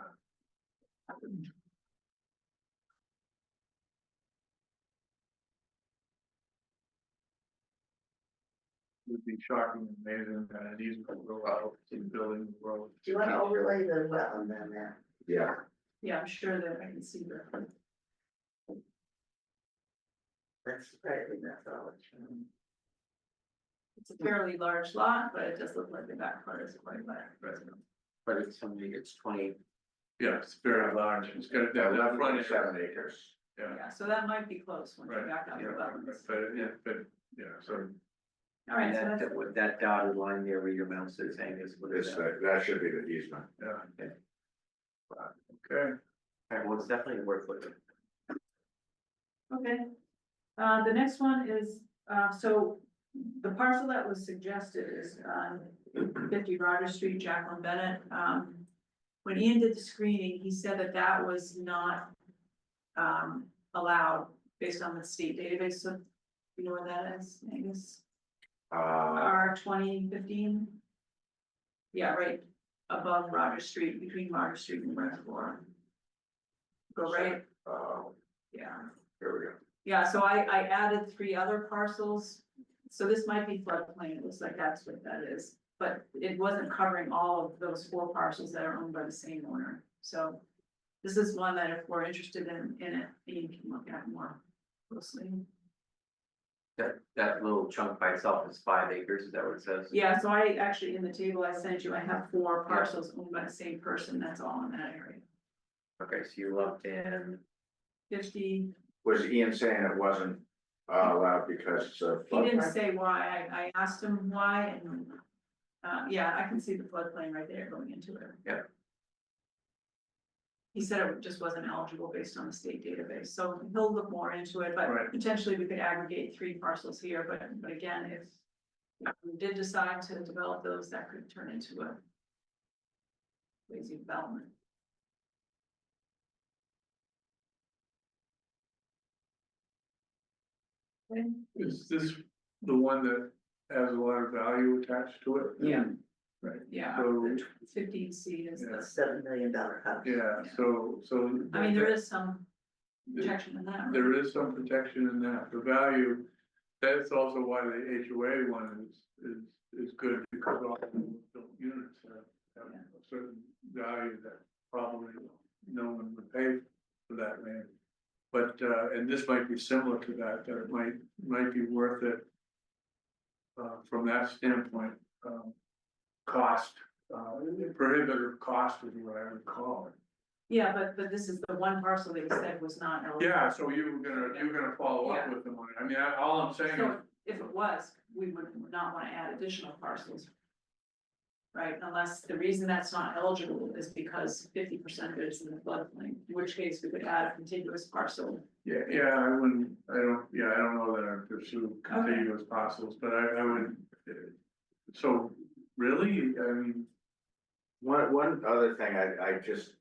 Would be shocking and amazing that an easement will allow to building the road. Do you wanna overlay the wetland on there? Yeah, yeah, I'm sure that I can see the, That's probably that's all it's. it's a fairly large lot, but it does look like the back part is quite wet. but it's somebody gets 20, Yeah, it's very large, it's got that 11.7 acres. Yeah, Yeah, so that might be close when you right, back up the yeah, wetlands. but, so, All right, so and that's, with that dotted line there where your mouse is saying is, what is This, that? that should be the easement. yeah. Okay, Alright, well, it's definitely worth looking. okay. The next one is, so the parcel that was suggested is, 50 Rogers Street, Jacqueline Bennett. When Ian did the screening, he said that that was not, allowed based on the state database, so you know where that is, Angus? R 2015. Yeah, right above Rogers Street, between Rogers Street and Reservoir. Go right, yeah. Here we go. Yeah, so I added 3 other parcels, so this might be floodplain, it looks like that's what that is. But it wasn't covering all of those 4 parcels that are owned by the same owner, so. This is one that if we're interested in it, you can look at more closely. That little chunk by itself is 5 acres, is that what it says? Yeah, so I actually, in the table I sent you, I have 4 parcels owned by the same person, that's all in that area. Okay, so you lumped in, 50, Was Ian saying it wasn't allowed because of? he didn't floodplain? say why, I asked him why, and, yeah, I can see the floodplain right there going into it. Yeah. He said it just wasn't eligible based on the state database, so he'll look more into it, but Right. potentially we could aggregate 3 parcels here, but again, if we did decide to develop those, that could turn into a lazy development. Okay. is this the one that has a lot of value attached to it? Yeah. Right, Yeah, So- the 15C is Yeah. the, $7 million house. yeah, so. I mean, there is some protection in that. right? There is some protection in that, the value, That's also why the HOA one is good, because all the built units have a certain value that probably no one would pay for that land. But, and this might be similar to that, that it might be worth it. From that standpoint, cost, prohibitive cost is what I would call it. Yeah, but this is the one parcel that you said was not eligible. Yeah, so you were gonna follow up with them on it. I mean, all I'm saying is, So if it was, we would not wanna add additional parcels. Right, unless the reason that's not eligible is because 50% of it is in the floodplain, in which case we could add a contiguous parcel. yeah, I don't know that I pursue contiguous parcels, but I would. So, really, I mean, One other thing, I just.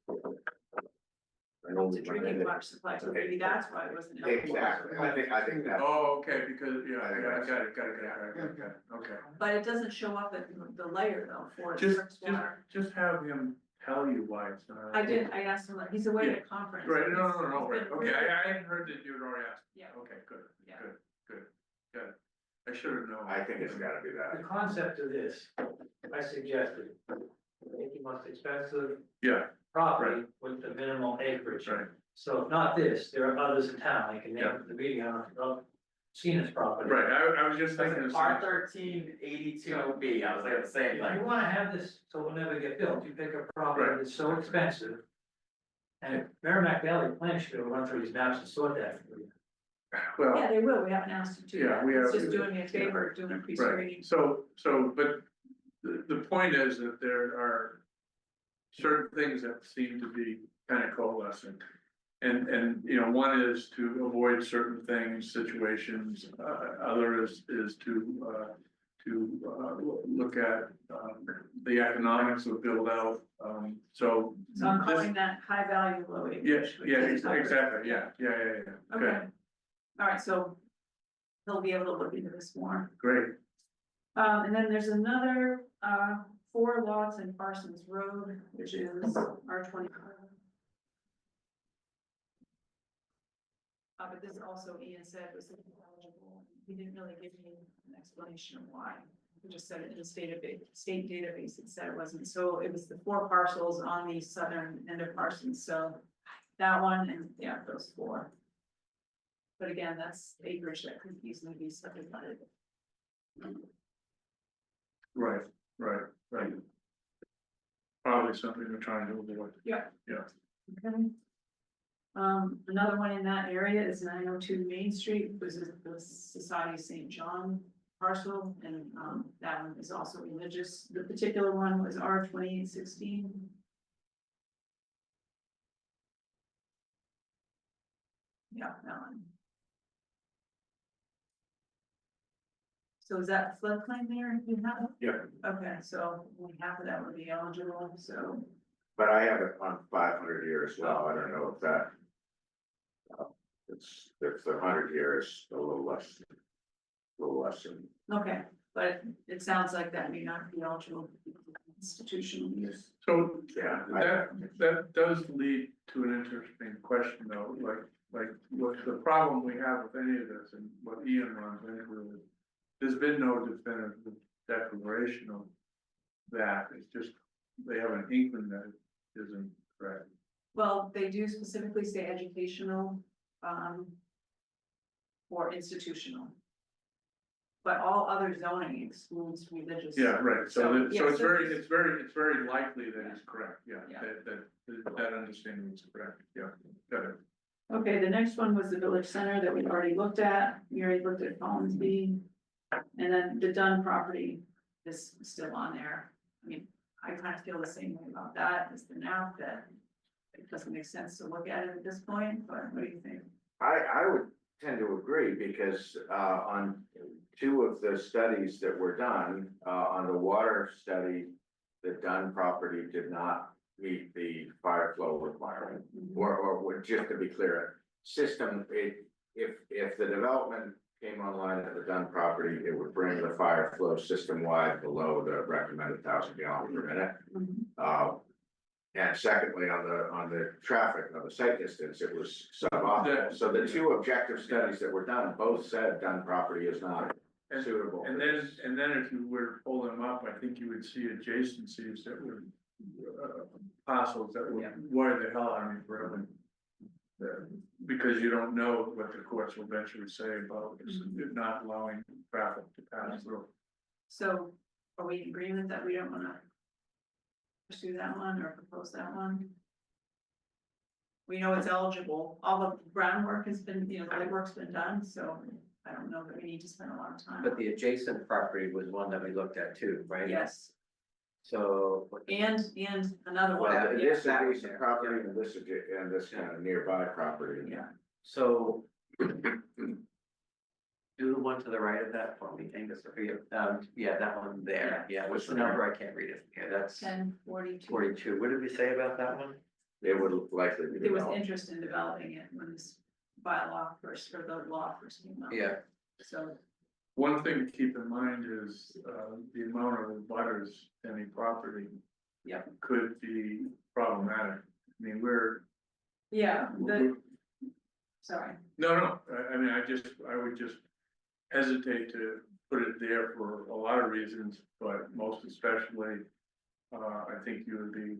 I know It's a we went drinking into- water supply, so maybe that's why it wasn't eligible. Exactly, I think that, oh, okay, because, yeah, I got it, okay. But it doesn't show up in the layer though for Just, surface water. just have him tell you why it's not. I asked him, he's away at a conference. Right, no, He's right, been okay, really- I hadn't heard that you'd already asked. Yeah. Okay, good, Yeah. good. I should have known. I think it's gotta be that. The concept of this, I suggested, make the most expensive Yeah, property with the minimal acreage. right, So if not this, there are others in town, I can name the meeting on, seen this property. right, I was just thinking. the same. R 1382B, I was like the same If you thing. wanna have this, so it'll never get built, you pick a property Right. that's so expensive. And Merrimack Valley Plan should run through these maps and sort that for you. Well. Yeah, they will, we haven't asked them to. Yeah, yet. we It's have- just doing me a favor, doing a pre-screening. Right, so, but the point is that there are certain things that seem to be kind of coalescing. And, you know, one is to avoid certain things, situations, other is to look at, the economics of build out, so. So I'm this- calling that high value, low acreage. Yeah, which is covered. exactly, yeah, Okay, good, all right, so he'll be able to look into this more. great, And then there's another, 4 lots in Parsons Road, which is R25. But this also Ian said was eligible, he didn't really give me an explanation of why. He just said it in the state database, it said it wasn't, so it was the 4 parcels on the southern end of Parsons, so that one and, yeah, those 4. But again, that's acreage that could easily be subdivided. right. Probably something we're trying to avoid. Okay. Another one in that area is 902 Main Street, which is the Society of St. John parcel, and, that one is also religious. The particular one was R 2816. Yeah, that one. So is that floodplain there? You have it? Yeah. Okay, so only half of that would be eligible, so. But I have it on 500 years as well, I don't know if that. It's the 100 years, a little less. Than, Okay, but it sounds like that may not be eligible for institutional use. So yeah. that does lead to an interesting question though, like what the problem we have with any of this and what Ian runs into is. There's been no definitive declaration of that, it's just, they have an inkling that it isn't correct. Well, they do specifically say educational, or institutional. But all other zoning excludes religious. Yeah, right, so So, it's yeah, so very likely that it's correct, yeah, Yeah. that understanding is correct, yeah, got it. Okay, the next one was the village center that we already looked at, we already looked at Collinsby. And then the Dunn property is still on there. I mean, I kind of feel the same way about that as the now that it doesn't make sense to look at it at this point, but what do you think? I would tend to agree because on 2 of the studies that were done, on the water study, the Dunn property did not meet the fire flow requirement. Or just to be clear, system, if the development came online at the Dunn property, it would bring the fire flow system wide below the recommended 1,000 gallons per minute. Mhm. And secondly, on the traffic, on the site distance, it was suboptimal. So the two objective studies that were done, both said done property is not suitable. And then if you were to pull them up, I think you would see adjacencies that were parcels that would worry the hell out of me forever. Because you don't know what the courts will eventually say about it not allowing traffic to pass through. So are we in agreement that we don't wanna pursue that one or propose that one? We know it's eligible, all the groundwork has been, the legwork's been done, so I don't know that we need to spend a lot of time. But the adjacent property was one that we looked at too, right? Yes, So. and another one. Well, Yeah, this that was adjacent there. property and this kind of nearby property. Yeah, So. Do the one to the right of that for me, Angus, or you, yeah, that one there, yeah, what's the number, I can't read it, yeah, that's 1042. 42, what did we say about that one? It would likely be There was developed. interest in developing it when this bylaw first, or the law first came out. Yeah, So, One thing to keep in mind is, the amount of butters any property. Yep. Could be problematic. I mean, yeah, sorry, no, I mean, I would just hesitate to put it there for a lot of reasons, but most especially, I think you would be,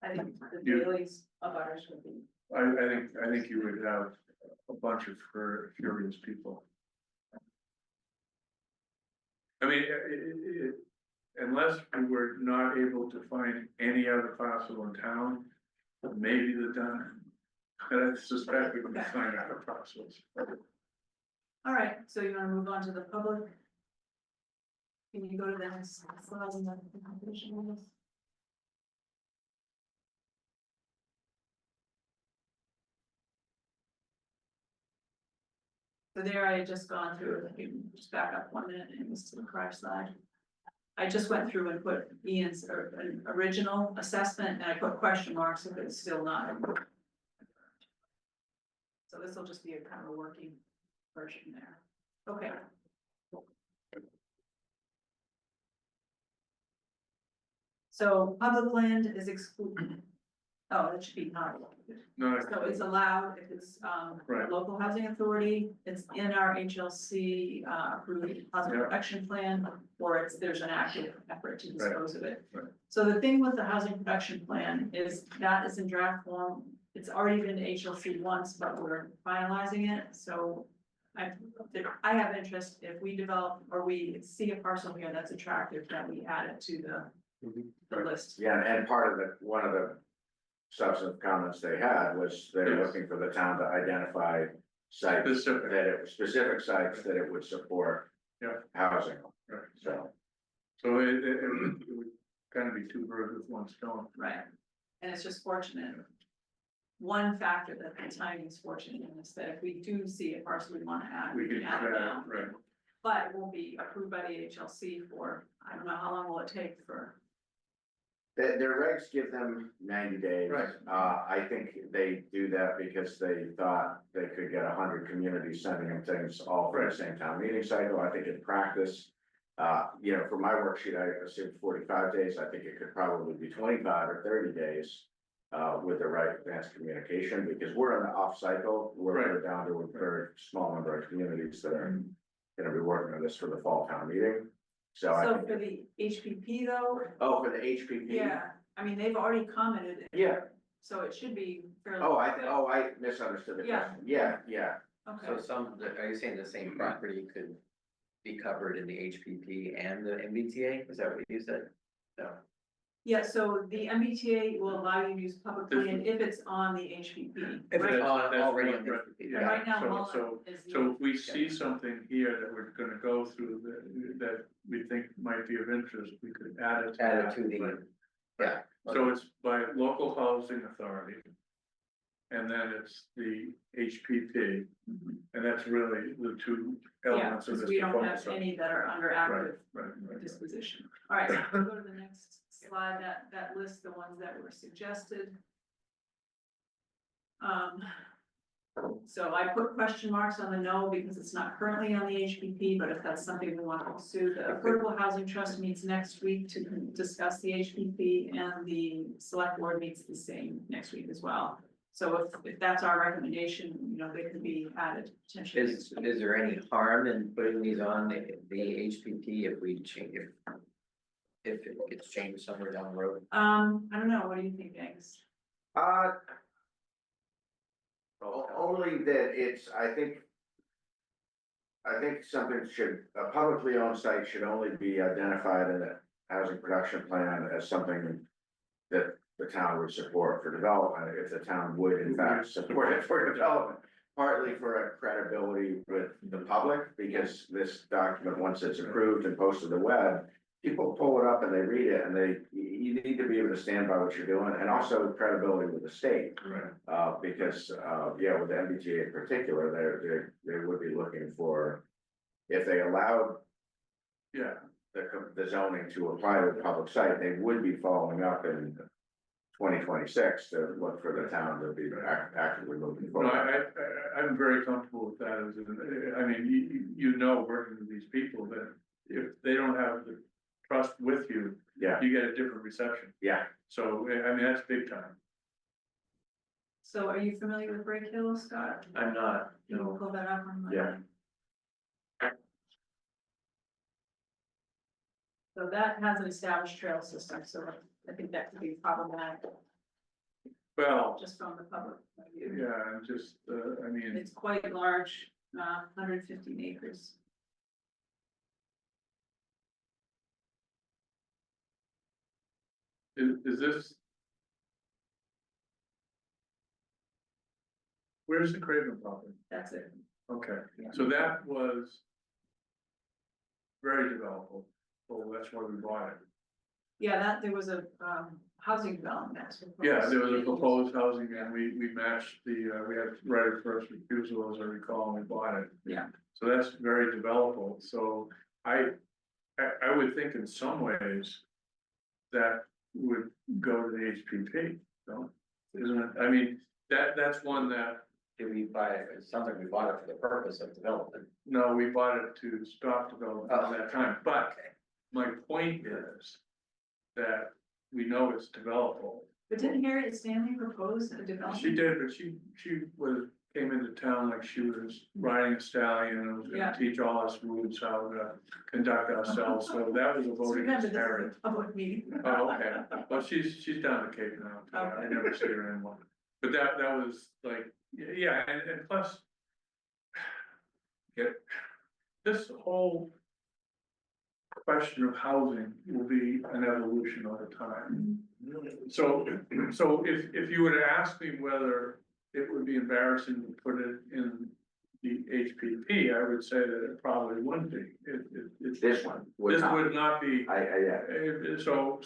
I think the You- dailies of ours would be, I think you would have a bunch of furious people. I mean, unless we were not able to find any other parcel in town, maybe the done. And I suspect we can find other parcels. all right, so you wanna move on to the public? Can you go to the next slide in the presentation of this? So there I had just gone through, if you can just back up 1 minute and just to the prior slide. I just went through and put Ian's original assessment and I put question marks if it's still not. So this will just be a kind of a working version there. Okay. So public land is excluded. Oh, that should be not allowed. No, So it's allowed if it's, Right. local housing authority, it's in our HLC, approved housing Yeah. production plan, or there's an active effort to dispose of it. Right. So the thing with the housing production plan is that is in draft form, it's already been to HLC once, but we're finalizing it, so I have interest if we develop, or we see a parcel here that's attractive, that we add it to the list. Yeah, and part of one of the substantive comments they had was they're Yes. looking for the town to identify sites Specific. specific sites that it would support. Yeah. Housing, Right. so. So it would kind of be two birds with one stone. Right, and it's just fortunate. One factor that the timing is fortunate in is that if we do see a parcel we wanna add, We we could can add it now. right. But it won't be approved by the HLC for, I don't know, how long will it take for, Their regs give them 90 days. Right. I think they do that because they thought they could get 100 communities sending them things all for the Right. same town meeting cycle. I think in practice, for my worksheet, I assumed 45 days. I think it could probably be 25 or 30 days. With the right advanced communication, because we're in the off cycle, we're down to a very small number of communities that are gonna be working on this for the fall town meeting. So I so think, for the HPP though, oh, for the HPP? yeah, I mean, they've already commented, Yeah, so it should be fairly. I misunderstood the Yeah. question. Yeah, so Okay, are you saying the same property could be covered in the HPP and the MBTA, is that what you said? No, yeah, so the MBTA will allow you to use public land if it's on the HPP. if Right- it's on, That's already one, on the right, HPP, And right now, so- Mullen is the. So if we see something here that we're gonna go through that we think might be of interest, we could add it. add it that, to the, right? yeah. So it's by local housing authority. And then it's the HPP, Mhm. and that's really the two Yeah, elements of because this we don't have proposal. any that are under Right, active right. disposition. All right, so we'll go to the next slide, that lists the ones that were suggested. So I put question marks on the no because it's not currently on the HPP, but if that's something we want to pursue, the Affordable Housing Trust meets next week to discuss the HPP, and the select board meets the same next week as well. So if that's our recommendation, you know, they could be added potentially. Is there any harm in putting these on the HPP if we change, if it gets changed somewhere down the road? I don't know, what do you think, Angus? Only that it's, I think something should, a publicly owned site should only be identified in the housing production plan as something that the town would support for development, if the town would in fact support it for development. Partly for a credibility with the public, because this document, once it's approved and posted to the web, people pull it up and they read it, and you need to be able to stand by what you're doing, and also credibility with the state. Right. Because, yeah, with the MBTA in particular, they would be looking for, if they allowed Yeah, the zoning to apply to the public site, they would be following up in 2026 to look for the town to be actively moving no, forward. I'm very comfortable with that, I mean, you know, working with these people, that if they don't have the trust with you, Yeah, you get a different reception. yeah, So, I mean, that's big time. So are you familiar with Break Hill, Scott? I'm not, You will pull that up on. Yeah. So that has an established trail system, so I think that could be problematic, Well, just from the public point of view. yeah, and just, I mean, It's quite large, 115 acres. is this? Where's the Craven property? That's it. Okay, Yeah. so that was very developable, so that's why we bought it. Yeah, there was a, housing development. that's proposed. Yeah, there was a proposed housing, and we matched the, we had right of first refusal, as I recall, and we bought it. Yeah. So that's very developable, so I would think in some ways that would go to the HPP, no? Isn't it? I mean, that's one that, do we buy it, it sounds like we bought it for the purpose of development. no, we bought it to stop development at that time, but my point is that we know it's developable. But didn't Harriet Stanley propose a development? She did, but she came into town like she was riding a stallion and was Yeah. gonna teach all us roots how to conduct ourselves, so that was a So voting remember, this is Harriet. a public meeting. Oh, okay, well, she's down the Cape now, so I Okay. never see her anymore, but that was like, yeah, and plus. This whole question of housing will be an evolution over time. So if you were to ask me whether it would be embarrassing to put it in the HPP, I would say that it probably wouldn't be. this one would This not. would not be, Yeah, so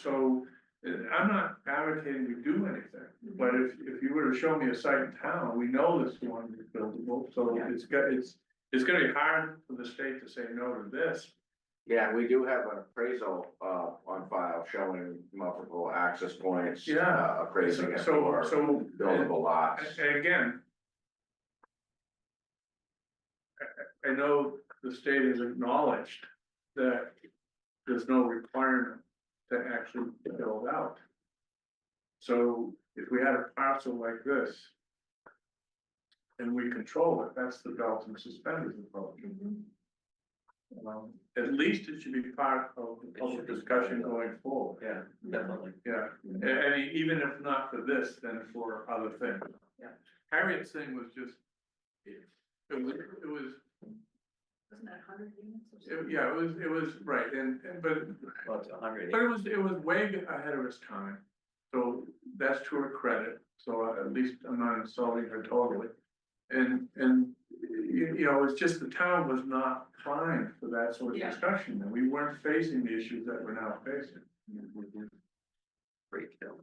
I'm not advocating we do anything, but if you were to show me a site in town, we know this one is buildable, so Yeah. it's gonna be hard for the state to say no to this. yeah, we do have an appraisal, on file showing multiple access points. Yeah. Appraising it So, for so, buildable lots. and again. I know the state has acknowledged that there's no requirement to actually build out. So if we had a parcel like this. And we control it, that's the belt and suspenders approach. At least it should be part of the public discussion going forward. Yeah, definitely. Yeah, and even if not for this, then for other things. Yeah. Harriet's thing was just. It was, Wasn't that 100 units or something? yeah, it was, right, but Well, it's 100. it was way ahead of its time. So that's to her credit, so at least I'm not insulting her totally. And you know, it's just the town was not primed for that sort of Yeah. discussion, and we weren't facing the issues that we're now facing. Break Hill.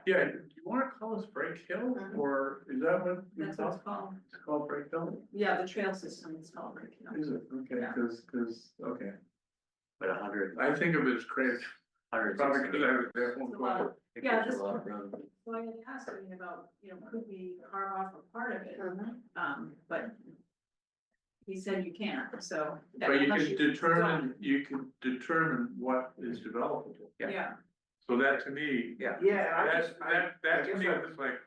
Yeah, do you wanna call this Break Hill, or is that what we That's what call it's called. it's called Break Hill? Yeah, the trail system is called Break Hill. Is it, okay, Yeah. cause, okay, But 100. I think of it as crazy. 160. Probably because I was there one corner. Yeah, this- Lot of room. So I had asked him about, could we carve off a part of it, Mhm. but he said you can't, so. But you unless can determine what is developable. Yeah, So that to me, Yeah. Yeah, I that's, just, that to guess me I- was like,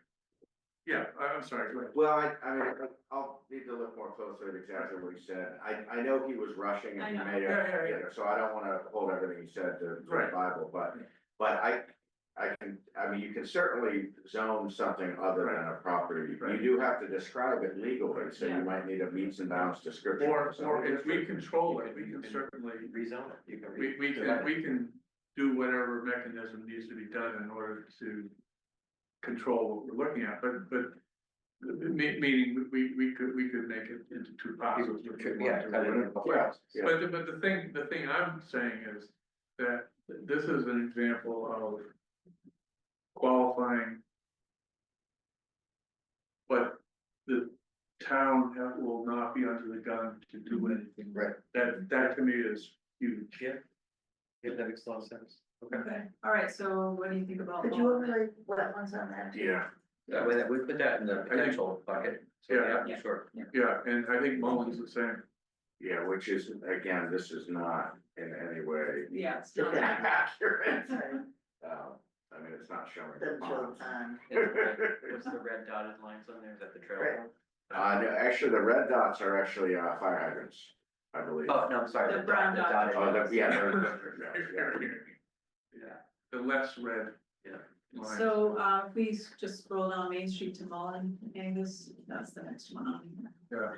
yeah, I'm sorry, go ahead. well, I mean, I'll need to look more closely at exactly what he said. I know he was rushing I and he know. made it, so I don't wanna hold everything he said to the Right. Bible, but I mean, you can certainly zone something other than a property. You Right. do have to describe it legally, so Yeah. you might need a meets and bounds description. Or if we control it, we can certainly, Rezone it, you can. we can do whatever mechanism needs to be done in order to control what we're looking at, but meaning, we could make it into two parcels. if we want Yeah, to, cut it whatever. into Yeah, yeah. But the thing I'm saying is that this is an example of qualifying. But the town will not be under the gun to do anything. Right. That to me is huge. Yeah. Yeah, that makes a lot of sense. okay, all right, so what do you think about? Could you overlay wetlands on that too? Yeah, Yeah, we put that in the potential bucket. So, Yeah. Yeah. Sure. Yeah, and I think Mullins the same. yeah, which is, again, this is not in any way Yeah, it's not. accurate. Right. I mean, it's not showing. the Doesn't show ponds. the pond. What's the red dotted lines on there? Is that the trail? Right. No, actually, the red dots are actually, fire hydrants, I believe. Oh, no, I'm sorry. The brown dot. Oh, yeah, Yeah. The less red. Yeah. lines. So, please just scroll down Main Street to Mullen, Angus, that's the next one on here. Yeah,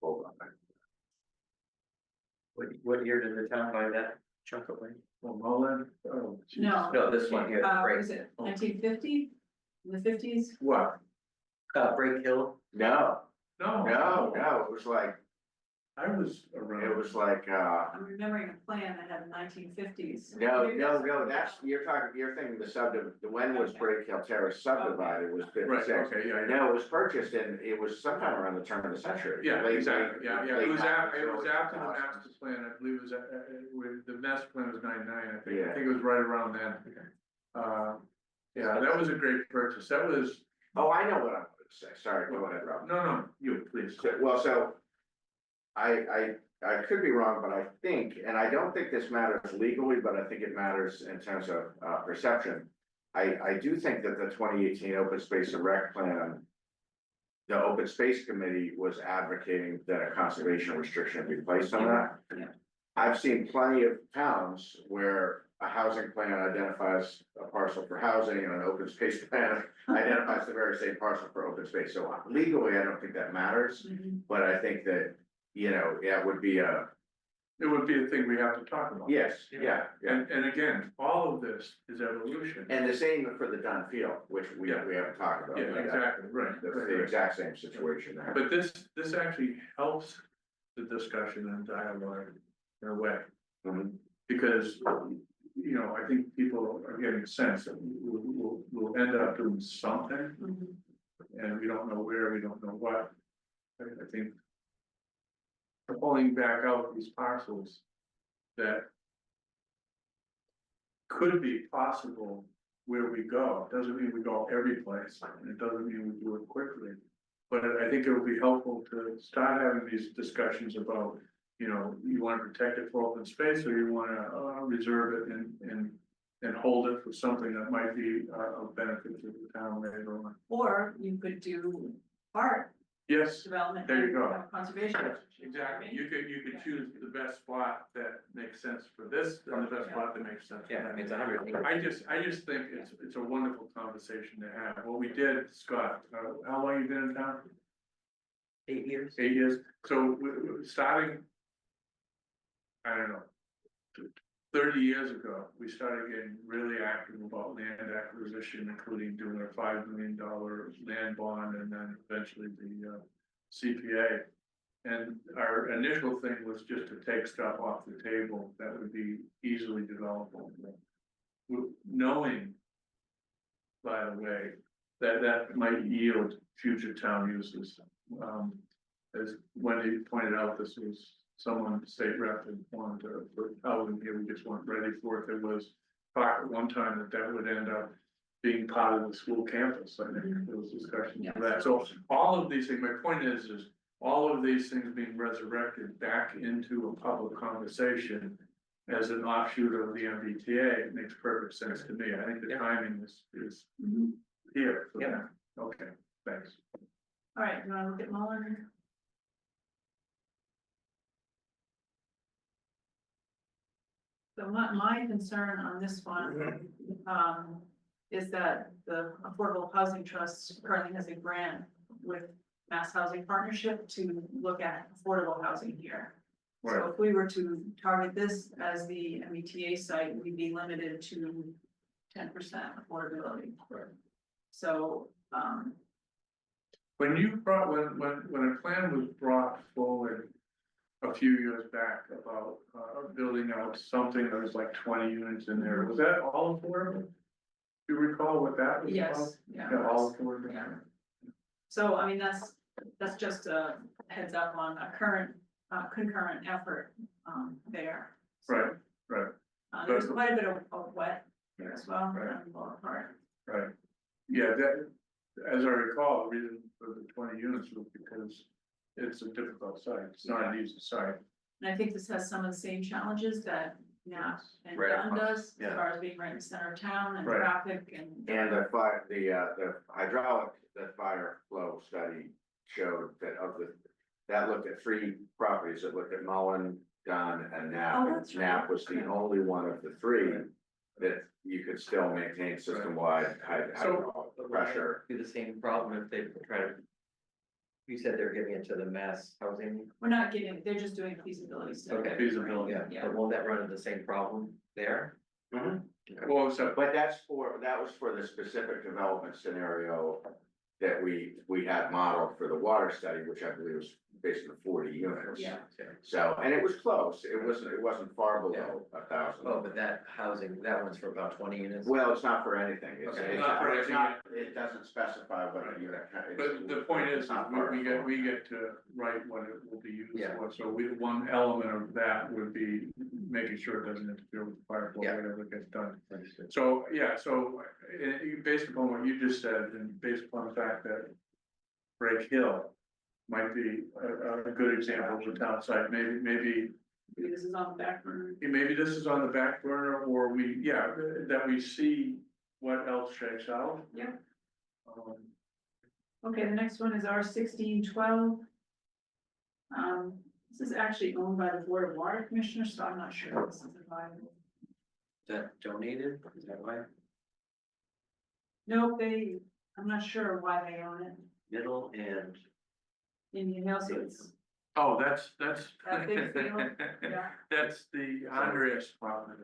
Hold on. What year did the town buy that chunk of land? well, Mullen, oh, geez. No. No, this one here, Break, Was it 1950, in the 50s? What? Break Hill. No, No. it was like, I was around. it was like, I'm remembering a plan that had 1950s. no, you're thinking when was Break Hill Terrace subdivided was Right, 56. okay, yeah, yeah. No, it was purchased it was sometime around the turn of the century. Yeah, Late- exactly, yeah, late it was 90s, after early the 2000s. master plan, I believe it was, with, the master plan was 99, I think, Yeah. I think it was right around then. Yeah, that was a great purchase, that was, Oh, I know what I'm gonna say, sorry, go ahead, Rob. no, you, please. So I could be wrong, but I think, and I don't think this matters legally, but I think it matters in terms of perception. I do think that the 2018 Open Space and Rec Plan, the Open Space Committee was advocating that a conservation restriction be placed on that. Yeah. I've seen plenty of towns where a housing plan identifies a parcel for housing and an open space plan identifies the very same parcel for open space. So legally, I don't think that matters, Mhm. but I think that, it would be a, It would be a thing we have to talk about. yes, yeah. And again, all of this is evolution. And the same for the Dunn Field, which we Yeah. haven't talked about. Yeah, exactly, right. That's the exact same situation there. But this actually helps the discussion and dialogue in a way. Mhm. Because, I think people are getting a sense that we'll end up doing something, Mhm. and we don't know where, we don't know what. I think pulling back out these parcels that could be possible where we go, doesn't mean we go every place, and it doesn't mean we do it quickly. But I think it would be helpful to start having these discussions about, you wanna protect it for open space, or you wanna reserve it and hold it for something that might be of benefit to the town later on. Or you could do art Yes, development. there you and, go. Conservation. exactly, you could choose the best spot that makes sense for this, and the best spot that makes sense for Yeah, I that. mean, it's 100. I just think it's a wonderful conversation to have. What we did, Scott, how long you been in town? 8 years. 8 years. So starting, I don't know, 30 years ago, we started getting really active about land acquisition, including doing a $5 million land bond and then eventually the CPA. And our initial thing was just to take stuff off the table that would be easily developable. Knowing, by the way, that might yield future town uses. As Wendy pointed out, this was someone, state rep, that wanted to put housing here, we just weren't ready for it. There was talk at one time that would end up being part of the school campus. I think there was discussion of that. So all of these things, my point is all of these things being resurrected back into a public conversation as an offshoot of the MBTA, it makes perfect sense to me. I think the timing is here for that. Okay, thanks. All right, you wanna look at Mullen? So my concern on this one, is that the Affordable Housing Trust currently has a grant with Mass Housing Partnership to look at affordable housing here. So Right. if we were to target this as the MBTA site, we'd be limited to 10% affordability. Right. So, When you brought, when a plan was brought forward a few years back about, building out something that was like 20 units in there, was that all affordable? Do you recall what that was about? yes, yeah. Yeah, all affordable. Yeah. So, I mean, that's just a heads up on a current, concurrent effort, there. So, Right, right, There's quite a bit of wet there as well, Right. on the lower part. right. Yeah, that, as I recall, the reason for the 20 units was because it's a difficult site. It's not an easy site. And I think this has some of the same challenges that NAP and Right Dunn across, does, as yeah. far as being right in the center of town and Right. traffic and. And the hydraulic, the fire flow study showed that that looked at 3 properties, it looked at Mullen, Dunn, and Knapp. Oh, and that's right. Knapp was the only one of the 3 that you could still maintain system-wide hydraulic pressure. Be the same problem if they try to. You said they're giving it to the mass housing, We're not getting, they're just doing a feasibility study. Okay. Feasibility. yeah, but won't that run into the same problem there? Mhm. Well, so, But that was for the specific development scenario that we had modeled for the water study, which I believe was based on 40 units. Yeah. So, and it was close, it wasn't far below 1,000. Oh, but that housing, that one's for about 20 units? Well, it's not for anything, Okay. Not for anything. it doesn't specify what a unit. but the point is, It's not part we of get, it. to write what it will be used Yeah. for. So one element of that would be making sure it doesn't interfere with the fire flow, Yeah. whatever gets done. Understood. So, yeah, so, based upon what you just said, and based upon the fact that Break Hill might be a good example of a town site, maybe Maybe this is on the back burner. maybe this is on the back burner, or that we see what else shakes out. Yeah. Um, Okay, the next one is R1612. This is actually owned by the Board of Water Commissioners, so I'm not sure if this is viable. Is that donated? Is that why? No, I'm not sure why they own it. Middle and, Indian Hills, so it's Oh, that's. that big field, yeah. That's the Andreas property.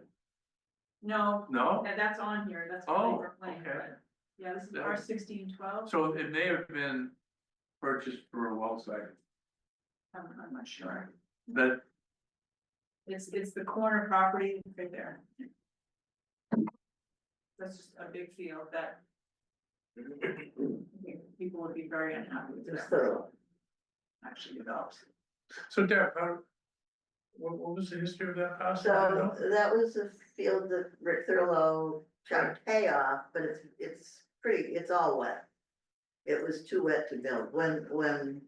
No, No? that's on here, that's Oh, what they were playing, okay. but, yeah, this is Yeah. R1612. So it may have been purchased for a well site. I'm not sure. That, It's the corner property right there. That's just a big field that I think people would be very unhappy with that. Actually developed. so Deb, what was the history of that house? So that was a field that Rick Thurlow tried to pay off, but it's all wet. It was too wet to build. When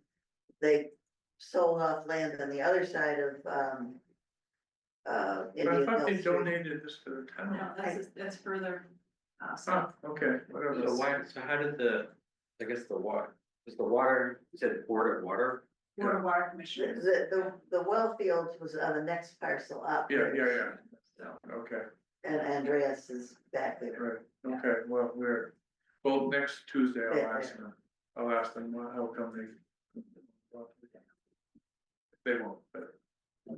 they sold off land on the other side of, I Indian thought they Hill Street. donated this to the town. No, that's further Oh, south. okay, whatever. so why, so how did I guess the water, was the water, you said Board of Water? Board of Water Commissioners. The well fields was on the next parcel up. Yeah, So, okay, And Andreas is back there. right, okay, well, next Tuesday I'll ask them how come they won't, but. yeah,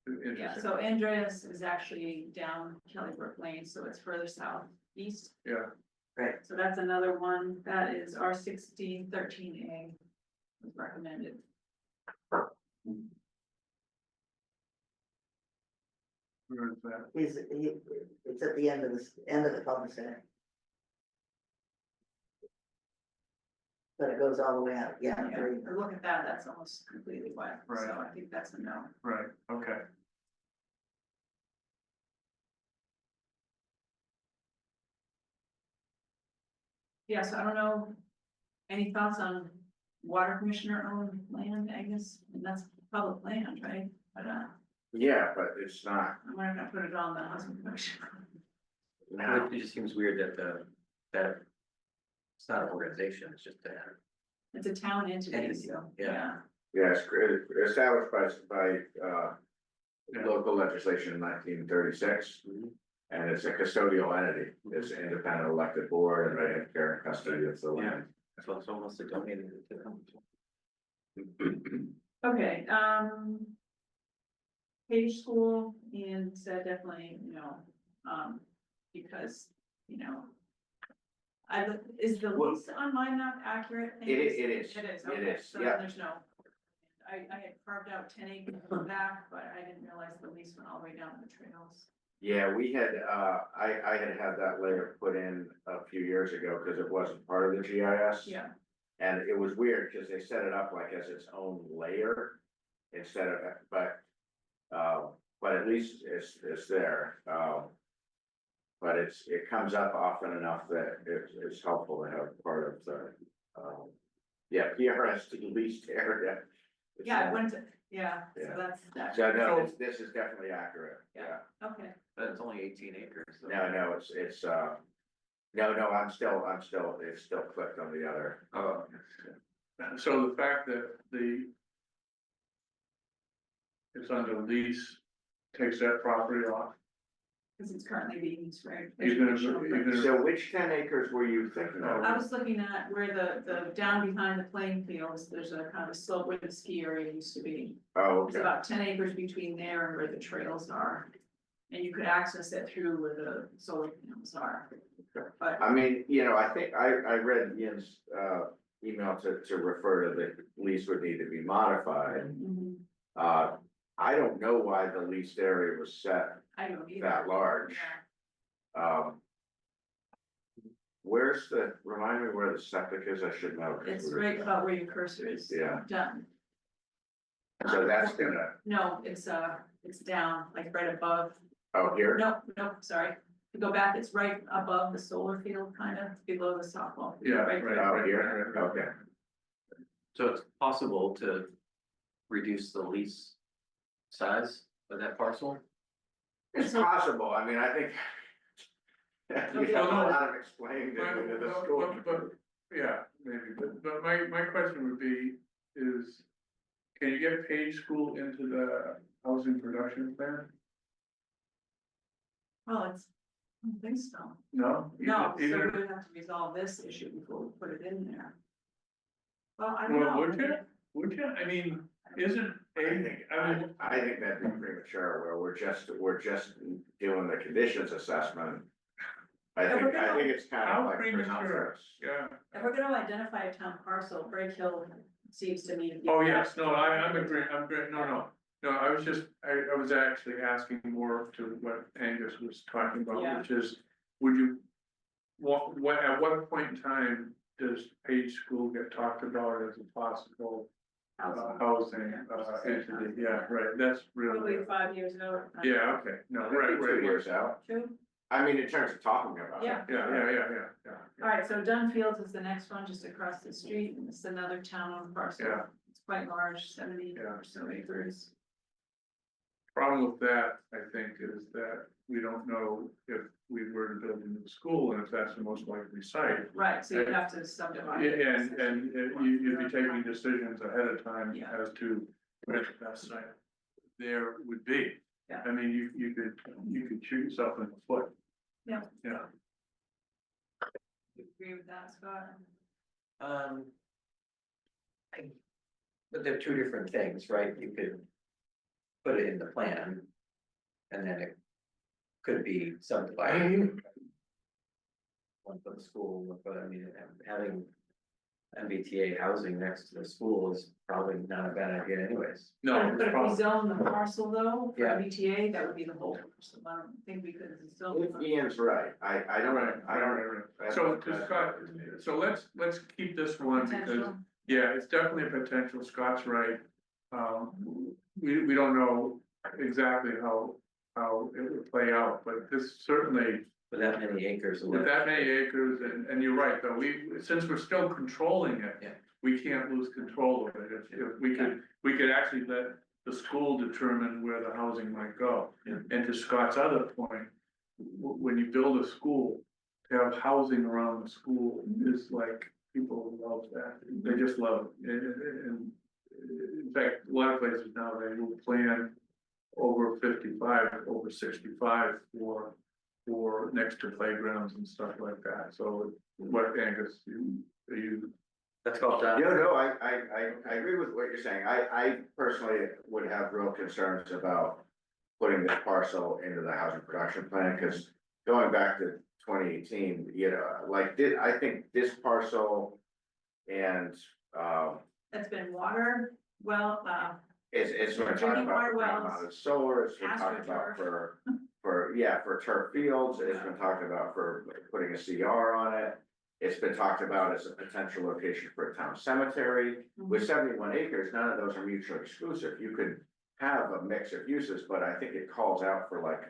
Interesting. so Andreas is actually down Kelly Brook Lane, so it's further southeast. Yeah, So that's another one, that is R1613A was recommended. where is that? It's at the end of the cul-de-sac. but it goes all the way out, yeah. Yeah, or look at that, that's almost completely wet, so Right. I think that's a no. Right, okay. Yeah, so I don't know, any thoughts on water commissioner owned land, Agnes? And that's public land, right? But, Yeah, but it's not, I'm not gonna put it on the housing commission. now, It just seems weird that that it's not an organization, it's just a. It's a town entity, Entity, so, yeah. yeah. yeah, it's established by, Yeah. local legislation in 1936. And it's a custodial entity, it's an independent elected board, and they have care and custody of the land. So it's almost like donating it to them. Okay, Page School, Ian said definitely, because, is the Well- lease on my map accurate? It is, It is, it okay, is, so yeah. there's no. I had carved out 10 acres in the back, but I didn't realize the lease went all the way down to the trails. Yeah, we had, I had that layer put in a few years ago, because it wasn't part of the GIS. Yeah, And it was weird, because they set it up like as its own layer instead of, but at least it's there, but it comes up often enough that it's helpful to have part of the, yeah, PRS leased area. It's, yeah, I went to, so Yeah. that's that, So no, this is definitely accurate, yeah. okay. But it's only 18 acres. So. No, it's, no, I'm still, it's still clicked on the other. Oh, So the fact that it's under lease takes that property off, Because it's currently being used for. even educational if, So which 10 acres were you thinking of? I was looking at where the down behind the playing fields, there's a kind of a slope where the ski area used to be. Oh, It's okay, about 10 acres between there and where the trails are. And you could access it through where the solar panels are. But, I mean, I think I read Ian's, email to refer to the lease would need to be modified. mhm, I don't know why the leased area was set I don't either. that large. Yeah. Remind me where the septic is, I should know. 'cause It's we're- right about where your cursor is. Yeah. Done. So that's gonna, No, it's down, like right above. oh, here, No, sorry. To go back, it's right above the solar field, kind of below the softball. field, yeah, right right, there. oh, right, here, right, right. okay. so it's possible to reduce the lease size of that parcel? It's possible, I mean, I think. You have a lot of explaining to do to the school. But, yeah, maybe, but my question would be, is, can you get Page School into the housing production plan? Well, I don't think so. No? No, so we Even if- would have to resolve this issue before we put it in there. Well, I don't Well, know. would you, I mean, isn't I think that'd be premature, where we're just doing the conditions assessment. I think it's kind How of like premature? presumptuous. Yeah, If we're gonna identify a town parcel, Break Hill seems to me to be. oh, yes, no, I'm agreeing, no, I was just, I was actually asking more to what Angus was talking about, Yeah. which is, would you, at what point in time does Page School get talked about as a possible housing entity? Yeah, right, that's Probably really, 5 years ago. yeah, okay, no, right, 2 right. years out, True, I mean, in terms of talking about it. yeah. Yeah. All right, so Dunn Fields is the next one, just across the street, and it's another town-owned parcel. Yeah. It's quite large, 70 Yeah. or so acres. Problem with that, I think, is that we don't know if we were to build a new school and if that's the most likely site. Right, so you'd have to subdivide. Yeah, it. and you'd be taking decisions ahead of time Yeah. as to where the best site there would be. Yeah. I mean, you could shoot yourself in the foot. Yeah. Yeah, You agree with that, Scott? Um. But they're two different things, right? You could put it in the plan. And then it could be subdivided. One for the school, one for, I mean, having MBTA housing next to the school is probably not a bad idea anyways. No, But if we probably, zone the parcel though, for Yeah. MBTA, that would be the whole parcel, I don't think we could zone. Ian's right, I don't, right, I don't. right. So, Scott, so let's keep this one because, Potential. yeah, it's definitely a potential, Scott's right. We don't know exactly how it would play out, but this certainly, With that many acres. of with land. that many acres, and you're right, though, since we're still controlling it. Yeah. We can't lose control of it, if we could actually let the school determine where the housing might go. Yeah. And to Scott's other point, when you build a school, to have housing around the school is like, people love that, they just love it, and in fact, a lot of places now, they will plan over 55, over 65 for next to playgrounds and stuff like that, so what, Angus, you, That's called, No, I agree with what you're saying. I personally would have real concerns about putting this parcel into the housing production plan, because going back to 2018, you know, I think this parcel and, That's been water, well, it's been talked Drinking about water for wells, mounted solar, it's been talked about AstroTurf. for turf fields, it's been talked about for putting a CR on it. It's been talked about as a potential location for a town cemetery. With 71 acres, none of those are mutually exclusive. You could have a mix of uses, but I think it calls out for like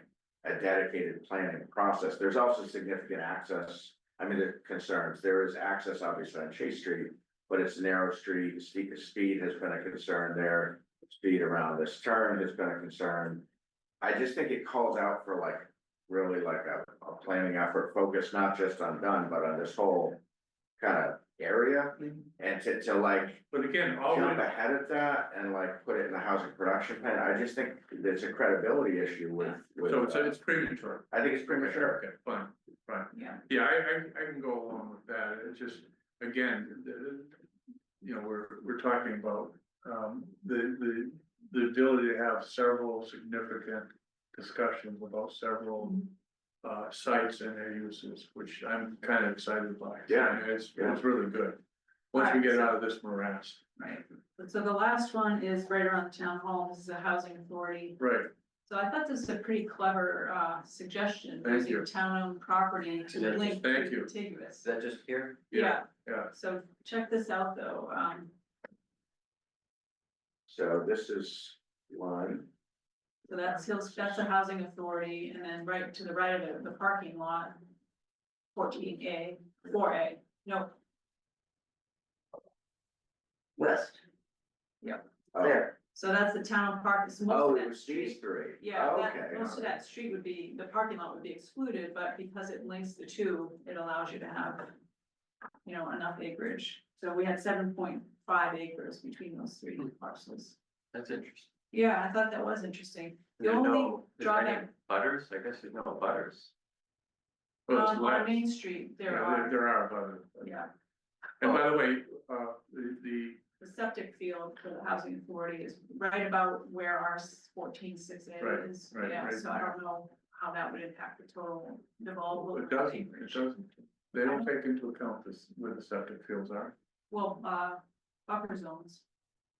a dedicated planning process. There's also significant access. I mean, the concerns, there is access obviously on Chase Street, but it's a narrow street. Speed has been a concern there. Speed around this turn has been a concern. I just think it calls out for like really like a planning effort focused not just on Dunn, but on this whole kind of area. And to like but again, all jump we. ahead of that and like put it in the housing production plan, I just think there's a credibility issue with. So it's premature. I think it's premature. Okay, fine, fine. yeah, Yeah, I can go along with that. It's just, again, you know, we're talking about, the ability to have several significant discussions about several, sites and their uses, which I'm kind of excited by. Yeah, I mean, it's yeah. really good. Once we Alright, get so- out of this morass, right. So the last one is right around the town hall, this is a housing authority. right, So I thought this was a pretty clever suggestion, Thank you. using town-owned property to Yeah, link thank to you. contiguous. Is that just here? Yeah, yeah, so check this out though, So this is one. so that's a housing authority, and then right to the right of it, the parking lot. 14A, 4A, no, West. Oh. There, so that's the town park, so most Oh, of it that was street. these three. Yeah, Okay. most of that street would be, the parking lot would be excluded, but because it links the two, it allows you to have. You know, enough acreage, so we had 7.5 acres between those three parcels. That's interesting. Yeah, I thought that was interesting. The There's only no, is there any drawback, butters? I guess there's no butters. well, it's on less. Main Street, there Yeah, are, there are others. yeah, And by the way, the the septic field for the housing authority is right about where our 14.6A Right, is. right, Yeah, right. so I don't know how that would impact the total developable. it doesn't, acreage. they don't take into account this, where the septic fields are. Well, buffer zones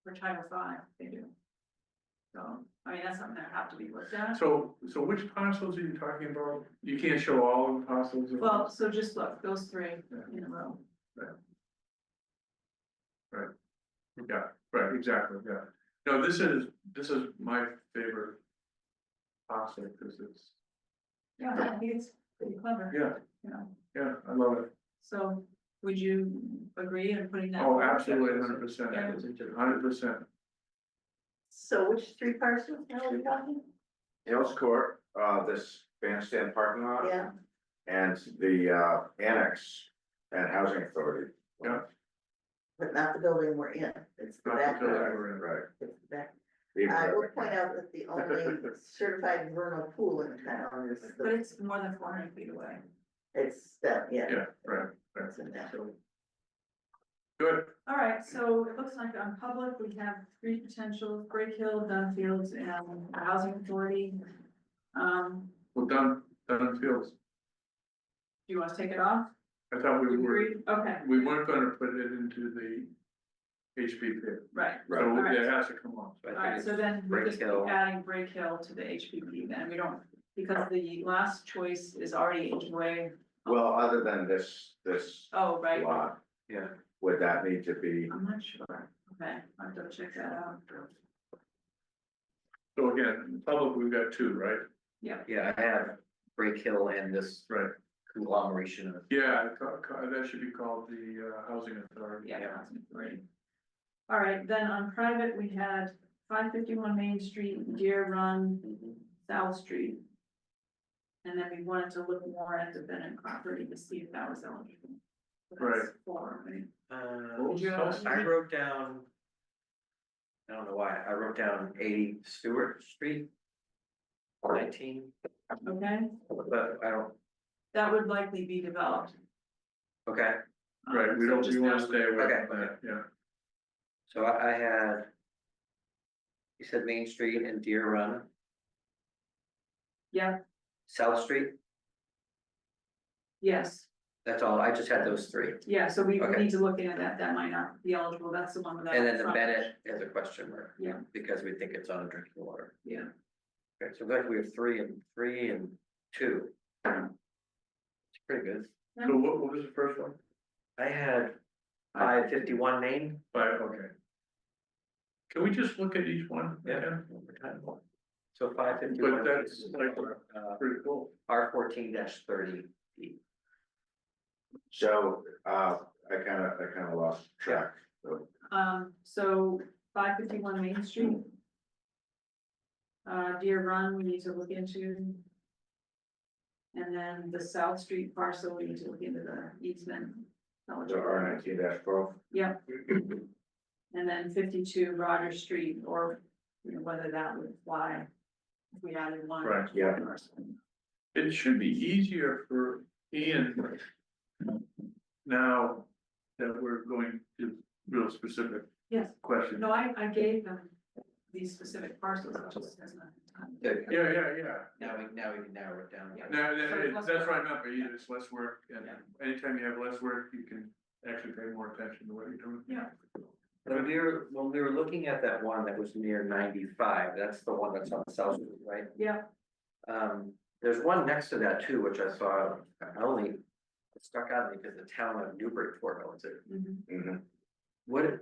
for Title V, they do. So, I mean, that's something that have to be looked at. So which parcels are you talking about? You can't show all the parcels? Well, so just look, those three Yeah. in a row. Yeah, right, exactly, yeah. No, this is my favorite parcel, because it's, Yeah, I think it's pretty clever, yeah, you know, yeah, I love it. so would you agree in putting that? Oh, forward? absolutely, 100%, Yeah. 100%. so which three parcels now are we talking? Hills Court, this bandstand parking lot. Yeah, And the annex and housing authority. Yeah. but not the building we're in, it's the Not the back. building yard. we're in. Right. It's the back. Even I though- will point out that the only certified vernal pool in town is But the, it's more than 400 feet away. it's that, yeah. Yeah, right, It's in that. so. Good, All right, so it looks like on public, we have three potentials, Break Hill, Dunfields, and the Housing Authority. Do well, done fields. you want to take it off? I thought we were, Agreed? Okay, we weren't gonna put it into the HPP, right. Right. so Alright. it has to come off. So I think Alright, it's so then we're Break just Hill. adding Break Hill to the HPP, then we don't, because the last choice is already HOA. Well, other than this Oh, right, lot, Yeah, would that need to be, I'm not sure, okay, I'll have to check that out. So again, in public, we've got two, right? yeah, I have Break Hill and this Right. conglomeration of. Yeah, that should be called the housing authority. Yeah, housing authority. All right, then on private, we had 551 Main Street, Deer Run, South Street. And then we wanted to look more at the Bennett property to see if that was eligible. So that's Right. 4, right? What was Yeah. South I Street? wrote down. I don't know why, I wrote down 80 Stewart Street. 19, Okay, but I don't, that would likely be developed. okay, Right, we So don't, just we wanna now- stay away Okay, from that, yeah. so I had. You said Main Street and Deer Run, Yeah, South Street, yes, that's all, I just had those three. yeah, so we Okay. need to look into that, that might not be eligible, that's the one without. And then the frontage. Bennett has a question mark. Yeah. Because we think it's on drinking water. Yeah, Okay, so like we have 3 and 2. It's pretty good. So what was the first one? I had 551 Main. Okay. Can we just look at each one? Yeah. So But 551. that's like, pretty cool. R14-30. so, I kinda lost track. so 551 Main Street. Deer Run, we need to look into. And then the South Street parcel, we need to look into the easement. So R19-12, Yep. And then 52 Rogers Street, or, you know, whether that would fly. If we added one. Right, yeah. It should be easier for Ian now that we're going to real specific Yes, questions. no, I gave them these specific parcels, it just hasn't had time. Good. Yeah. Now we can narrow it down. Yeah. That's what I meant, but it's less work, and Yeah. anytime you have less work, you can actually pay more attention to what you're doing. Yeah. When we were looking at that one that was near 95, that's the one that's on South Street, right? Yeah, There's one next to that too, which I saw, I only it stuck out at me because the town of Newbury owns it. mhm. Mhm. What?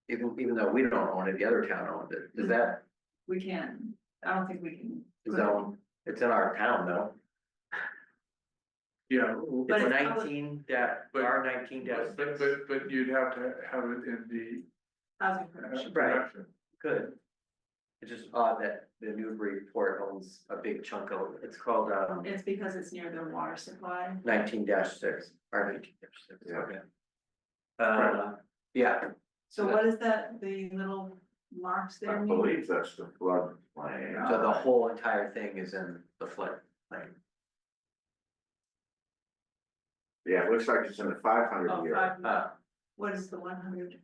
Even though we don't own it, the other town owns it, does that We can, I don't think we can. zone, it's in our town though? Yeah. But It's it's 19 that, But- R 19 But you'd have to have it in the Housing production. production. good. It's just odd that the Newbury port owns a big chunk of it, it's called It's because it's near their water supply. 19-6, R 19-6, Yeah. okay. Yeah, So what is that, the little marks there? I mean? believe that's the flood plain. so the whole entire thing is in the flood plain. Yeah, it looks like it's in the 500 Oh, year. 500. What is the 100?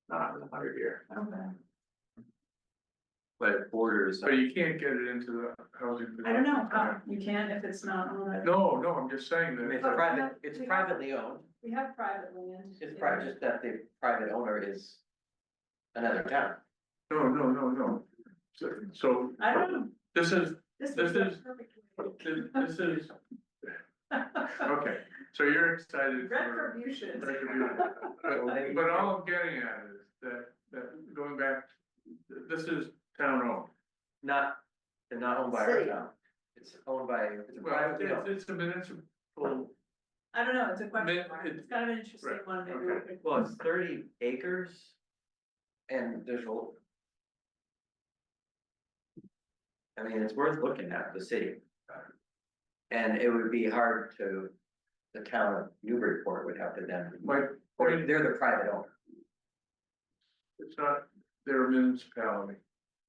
Not in the 100 year. Okay, But it borders. So you can't get it into the housing. I don't know, production. you can if it's not on the. No, I'm just saying I mean, that. it's private, it's privately owned, We have private land. it's private, just that the private owner is another town. No. So I don't know, this is, this This is the is- perfect. this is, okay, so you're excited for. Retribution. But all I'm getting at is that going back, this is town owned. Not, they're not owned by our City. town, it's owned by, it's a Well, privately owned. it's a municipal, I don't know, it's a question It- mark, it- it's kind of an interesting right, one, maybe. okay. we could- Well, it's 30 acres. And there's a. I mean, it's worth looking at, the city. And it would be hard to, the town of Newburyport would have to then, my or point, they're the private owner. it's not their municipality.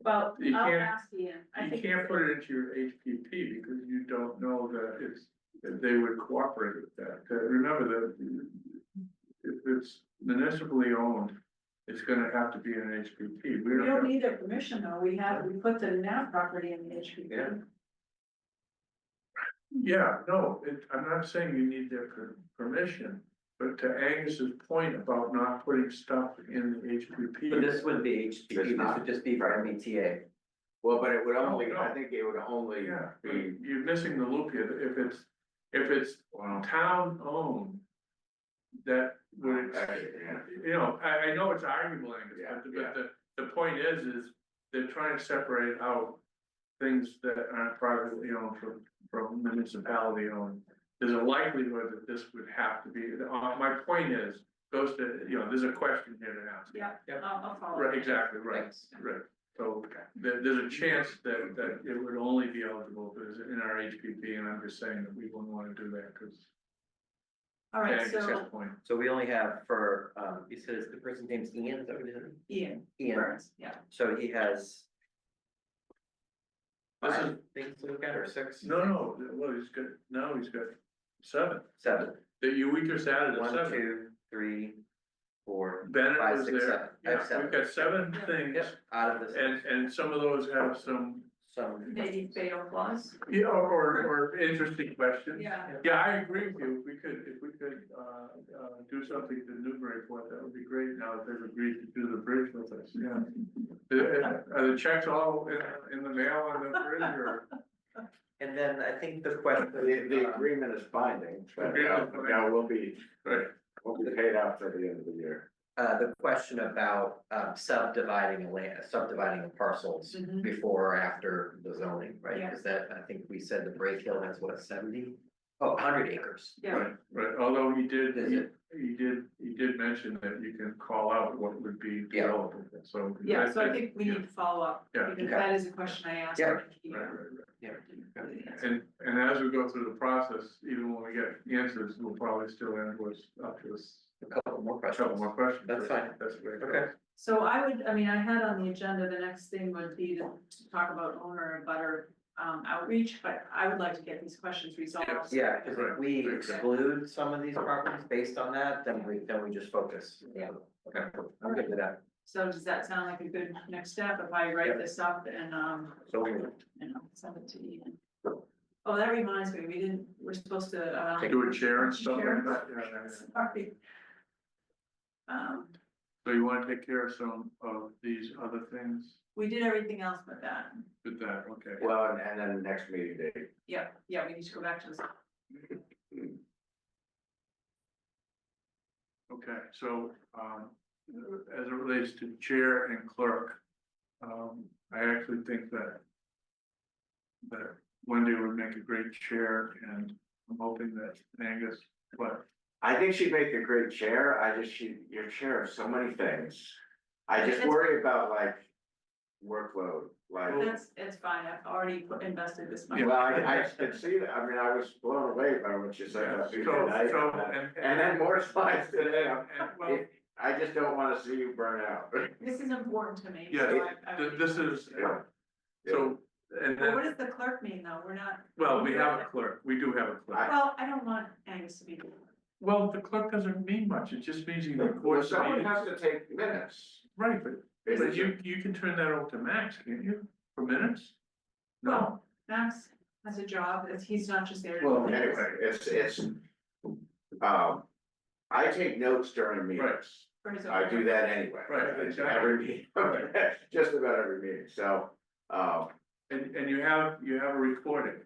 Well, You I'll can't- ask Ian. I You think can't put it into your HPP because you don't know that they would cooperate with that. Remember that if it's municipally owned, it's gonna have to be an HPP. We don't need their permission though, we put the NAV property in the HPP. Yeah. Yeah, no, I'm not saying you need their permission, but to Angus's point about not putting stuff in the HPP. But this wouldn't be HPP, It's this not. would just be for MBTA. Well, but it would only, No, no. I think it would only Yeah, but be, you're missing the loop here, if it's town owned. That would, yeah. you know, I know it's arguable, Angus, Yeah, but the point is they're trying to separate out. Things that aren't privately owned from municipality owned. There's a likelihood that this would have to be, my point is, goes to, you know, there's a question here to ask. Yeah, I'll follow. Right, exactly, right, Thanks. right. So there's a chance that it would only be eligible if it was in our HPP, and I'm just saying that we wouldn't wanna do that, cause. All right, Angus's so point. So we only have for, he says the person's name's Ian, is that what it is? Ian Ian, Burns, yeah. so he has. This is- 5 things to look at, or 6? No, well, he's got 7. 7. We just added a 1, 7. 2, 3, 4. Bennett 5, was 6, there. 7. I Yeah, have 7. we've got 7 things, Yep, out of the and some of those have some, Maybe fatal flaws. yeah, or interesting questions. Yeah. Yeah, I agree with you, if we could, do something to Newbury for it, that would be great, now that they've agreed to do the bridge with us, yeah. Are the checks all in the mail on the bridge, or? And then I think the question. The agreement is binding, but now we'll be paid out till the end of the year. The question about subdividing parcels Mhm. before or after the zoning, right? Yeah. Because that, I think we said the Break Hill has what, 70? Oh, 100 acres. Yeah, Right, although he did mention that you can call out what would be Yeah. developable, so. yeah, so I think we need to follow up, Yeah. because Okay. that is a question I asked. Yeah. Right, Yeah. and as we go through the process, even when we get answers, we'll probably still end with up to A couple more a questions. couple more questions. That's fine. That's great. Okay. So I had on the agenda, the next thing would be to talk about owner and butter outreach, but I would like to get these questions resolved. Yeah, because if we Right. exclude some of these properties based on that, then we just focus. Yeah. Okay, I'm good with that. So does that sound like a good next step if I write Yep. this up and So we I'll send it to Ian? Oh, that reminds me, we're supposed to Do a chair and stuff Chair. like that, yeah. sorry. So you wanna take care of some of these other things We did everything else but that. with that, okay? Well, and then the next meeting date. Yeah, we need to go back to this. Okay, so, as it relates to chair and clerk, I actually think that Wendy would make a great chair, and I'm hoping that Angus, but I think she'd make a great chair, you're chair of so many things. I just worry about like workload, like. It's fine, I've already invested this money. Yeah. Well, I could see that, I mean, I was blown away by what you said. Yeah, about so- tonight, so- and then more slides today, well, I just don't wanna see you burn out. This is important to me. Yeah, so I would- this is, Yeah. so, and Well, what then, does the clerk mean though? We're not. well, we have a clerk, we do have a clerk. Well, I don't want Angus to be. Well, the clerk doesn't mean much, it just means he Well, records the someone meetings. has to take minutes. Right, but you can turn that over to Max, can't you, for minutes? No, Well, Max has a job, he's not just there. to Well, do this. anyway, it's, I take notes during right, meetings. For his own- I do that anyway. Right, exactly. Every meeting, just about every meeting, so, and you have a recording.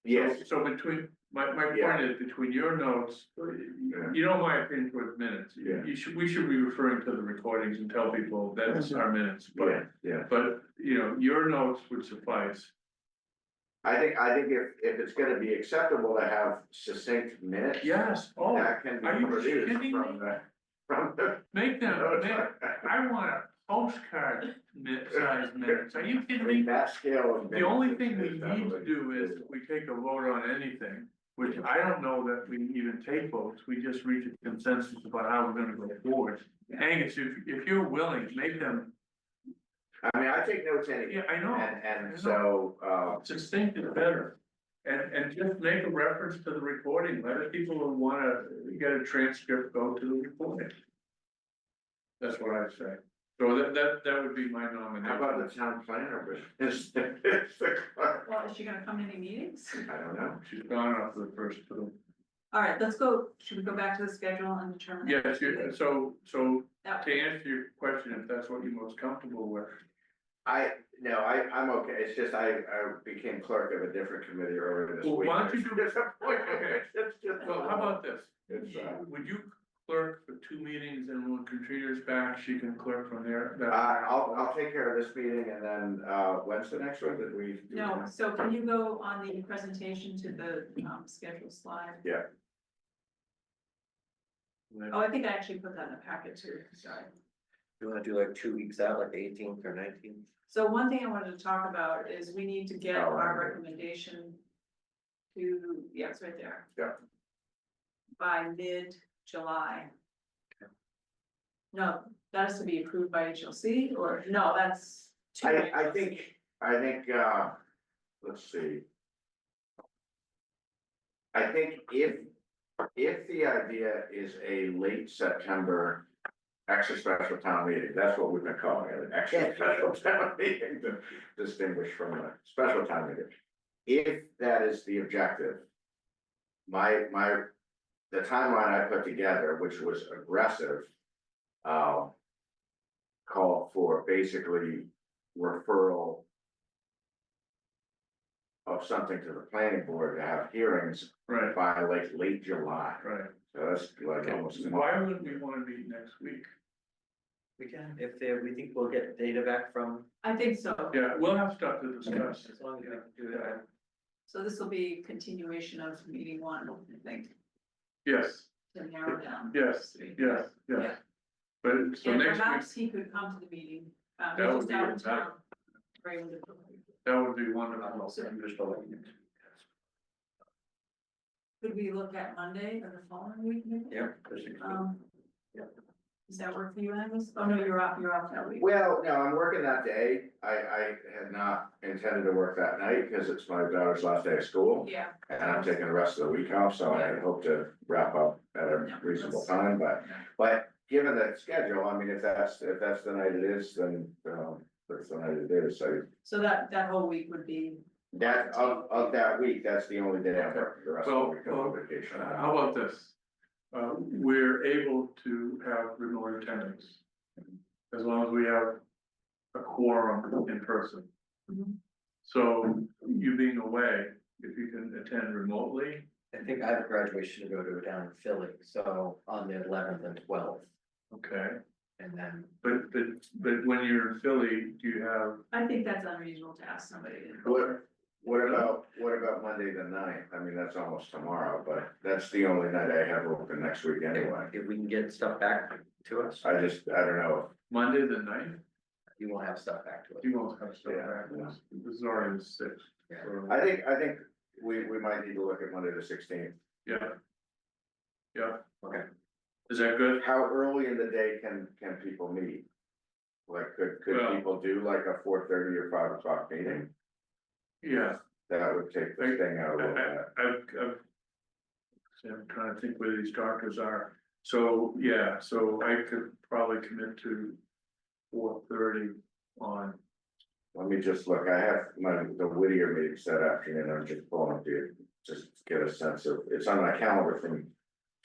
yes, So between, my Yeah. point is, between your notes, you know my opinion towards minutes. Yeah. We should be referring to the recordings and tell people that's our minutes, yeah, but, you know, your notes would suffice. I think if it's gonna be acceptable to have succinct minutes. Yes, oh, That can be are you produced kidding from me? the. make them, I want a postcard size minutes, are you kidding me? That scale of. The only minutes thing we is need to definitely- do is, if we take a vote on anything, which I don't know that we even take votes, we just reach a consensus about how we're gonna go forward. Angus, if you're willing, make them, I mean, I take notes anyway. yeah, I know, And so, succinct is better. And just make a reference to the recording, let people who wanna get a transcript go to the recording. That's what I say. So that would be my nomination. How about the town planner, but is, Well, is she gonna come to any meetings? I don't know. She's gone after the first two. All right, let's go, should we go back to the schedule and determine? Yes, so That- to answer your question, if that's what you're most comfortable with. I'm okay, it's just I became clerk of a different committee earlier this Well, week. why don't you do- Okay. It's just. Well, how about this? It's, Would you clerk for 2 meetings and when Katrina's back, she can clerk from there? I'll take care of this meeting and then, when's the next one that we? do No, that? so can you go on the presentation to the schedule slide? Yeah. Oh, I think I actually put that in the packet too, sorry. You wanna do like 2 weeks out, like the 18th or 19th? So one thing I wanted to talk about is we need to get Oh, our right. recommendation to, yeah, it's right there. Yeah. By mid-July. No, that has to be approved by HLC, or, no, that's. to I HLC. think, let's see. I think if the idea is a late September extra special town meeting, that's what we've been calling it, an extra special town meeting to distinguish from a special town meeting. If that is the objective, the timeline I put together, which was aggressive, called for basically referral of something to the planning board to have hearings Right, by like late July. right. So that's like almost. a month. Why wouldn't we wanna meet next week? We can, if we think we'll get data back from, I think so. Yeah, we'll have stuff to discuss. as long as we can do that. So this will be continuation of meeting one, I think, Yes, to narrow down. yes, yes, Yeah. yes. But so And next week, perhaps he could come to the meeting, That he's would just be out even of town. Very wonderful. that would be wonderful. Could we look at Monday or the following week, maybe? Yeah. Yeah. Does that work for you, Angus? Oh, no, you're off that week. Well, no, I'm working that day. I had not intended to work that night because it's my daughter's last day of school. Yeah. And I'm taking the rest of the week off, so I hope to wrap up at a reasonable time, but given that schedule, I mean, if that's the night it is, then, that's the night it is, so. So that whole week would be, That, of that week, that's the only day I'm working, the rest of the week I'm on vacation. How about this? We're able to have remote attendance. As long as we have a quorum in person. Mhm. So you being away, if you can attend remotely, I think I have a graduation to go to down in Philly, so on the 11th and 12th, okay, and then. but when you're in Philly, do you have? I think that's unreasonable to ask somebody to. What about Monday the 9th? I mean, that's almost tomorrow, but that's the only night I have open next week anyway. If we can get stuff back to us, I don't know. Monday the 9th, you won't have stuff back to us. you won't have stuff Yeah. back, this is already the 6th. Yeah. so- I think we might need to look at Monday the 16th. Yeah. Yeah, Okay, is that good? How early in the day can people meet? Like, could Well- people do like a 4:30 or 5 o'clock meeting? Yeah, That would take this thing out a little bit. I've. See, I'm trying to think where these doctors are, so, yeah, so I could probably commit to 4:30 on, Let me just look, I have the Whittier meeting set afternoon, I'm just pulling up to just get a sense of, it's on my calendar from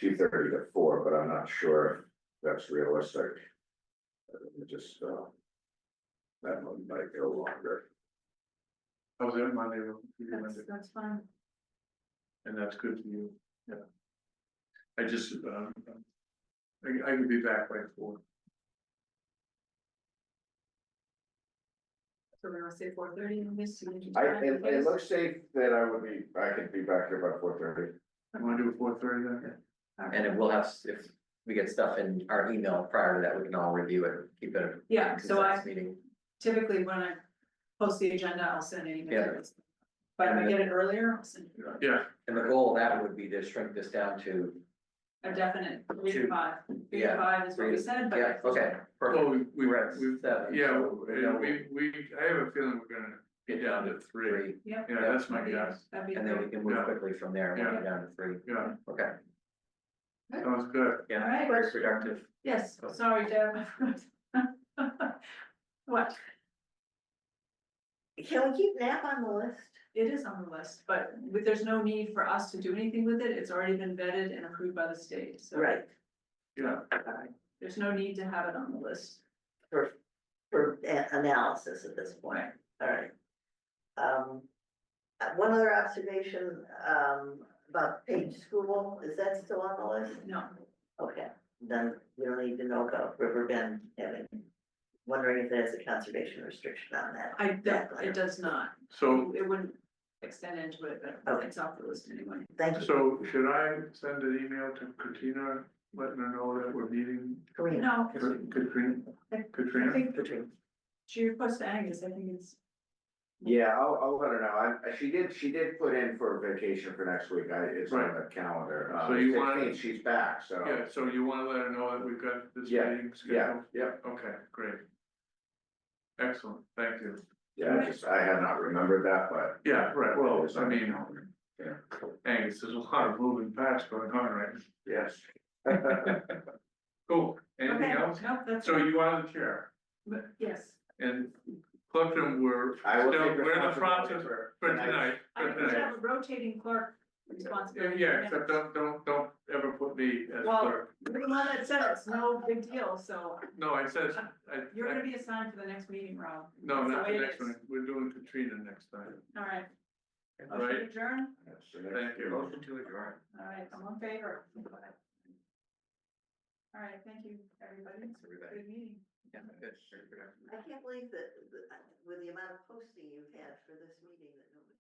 2:30 to 4, but I'm not sure if that's realistic. Let me just, that one might go longer. how's that Monday, looking for you, Monday? That's fine. And that's good for you, yeah. I just, I could be back by 4. So we're gonna say 4:30 in this. It looks safe that I could be back here by 4:30. You wanna do a 4:30 then? and then we'll have, if we get stuff in our email prior to that, we can all review it, keep it. Yeah, so I concise meeting. typically when I post the agenda, I'll send any Yeah. materials. But if I get it earlier, I'll send it earlier. Yeah, And the goal of that would be to shrink this down to, A definite 3 to Two. 5. 3 Yeah. to 5 is what we said, but. yeah, okay, well, perfect. we've, We're at we've, 7, yeah, so we know I have a feeling we're gonna get down to 3, 3, Yeah. yeah, that's my guess, That'd be and then we great. can move Yeah. quickly from there, and we'll Yeah. get down to 3, yeah, okay, sounds good. yeah, Alright. very productive. Yes, sorry, Deb. What? Can we keep NAP on the list? It is on the list, but there's no need for us to do anything with it. It's already been vetted and approved by the state, so. Right, Yeah, There's no need to have it on the list. for analysis at this point, all right. One other observation, about Page School, is that still on the list? No, Okay, then we don't need to know about River Bend having, wondering if there's a conservation restriction on that. it does not. so, It wouldn't extend into it, but it's off the list anyway. Thank you, so should I send an email to Katrina, letting her know that we're meeting? Karina. No, Katrina? I Katrina? think she requests to Angus, I think it's, Yeah, I'll let her know. She did put in for vacation for next week. It's on Right. the calendar. So you wanna- 16th, she's back, so. Yeah, so you wanna let her know that we've got this Yeah, meeting Yeah, scheduled? yeah, Okay, great. Excellent, thank you. yeah, I had not remembered that, but. Yeah, right, well, It's I on the mean, calendar. Yeah, Angus, there's a lot of moving parts going on, right? yes. Cool, anything okay, else? no, that's, So you are the chair, yes. and Clifton, we're I will still, take we're in the responsibility process for for tonight. I for think we tonight. have a rotating clerk responsibility. Yeah, except don't ever put me as Well, clerk. the one that said it's no big deal, so No, I said, you're gonna be assigned for the next meeting, Rob. no, That's not way the it next is. one, we're doing Katrina next time, All right. Motion right? to adjourn, That's the next- Thank you. Motion to adjourn. all right, I'm in favor. All right, thank you, everybody. Thanks, everybody. Good meeting. Yeah, good, very productive. I can't believe that, with the amount of posting you've had for this meeting, that nobody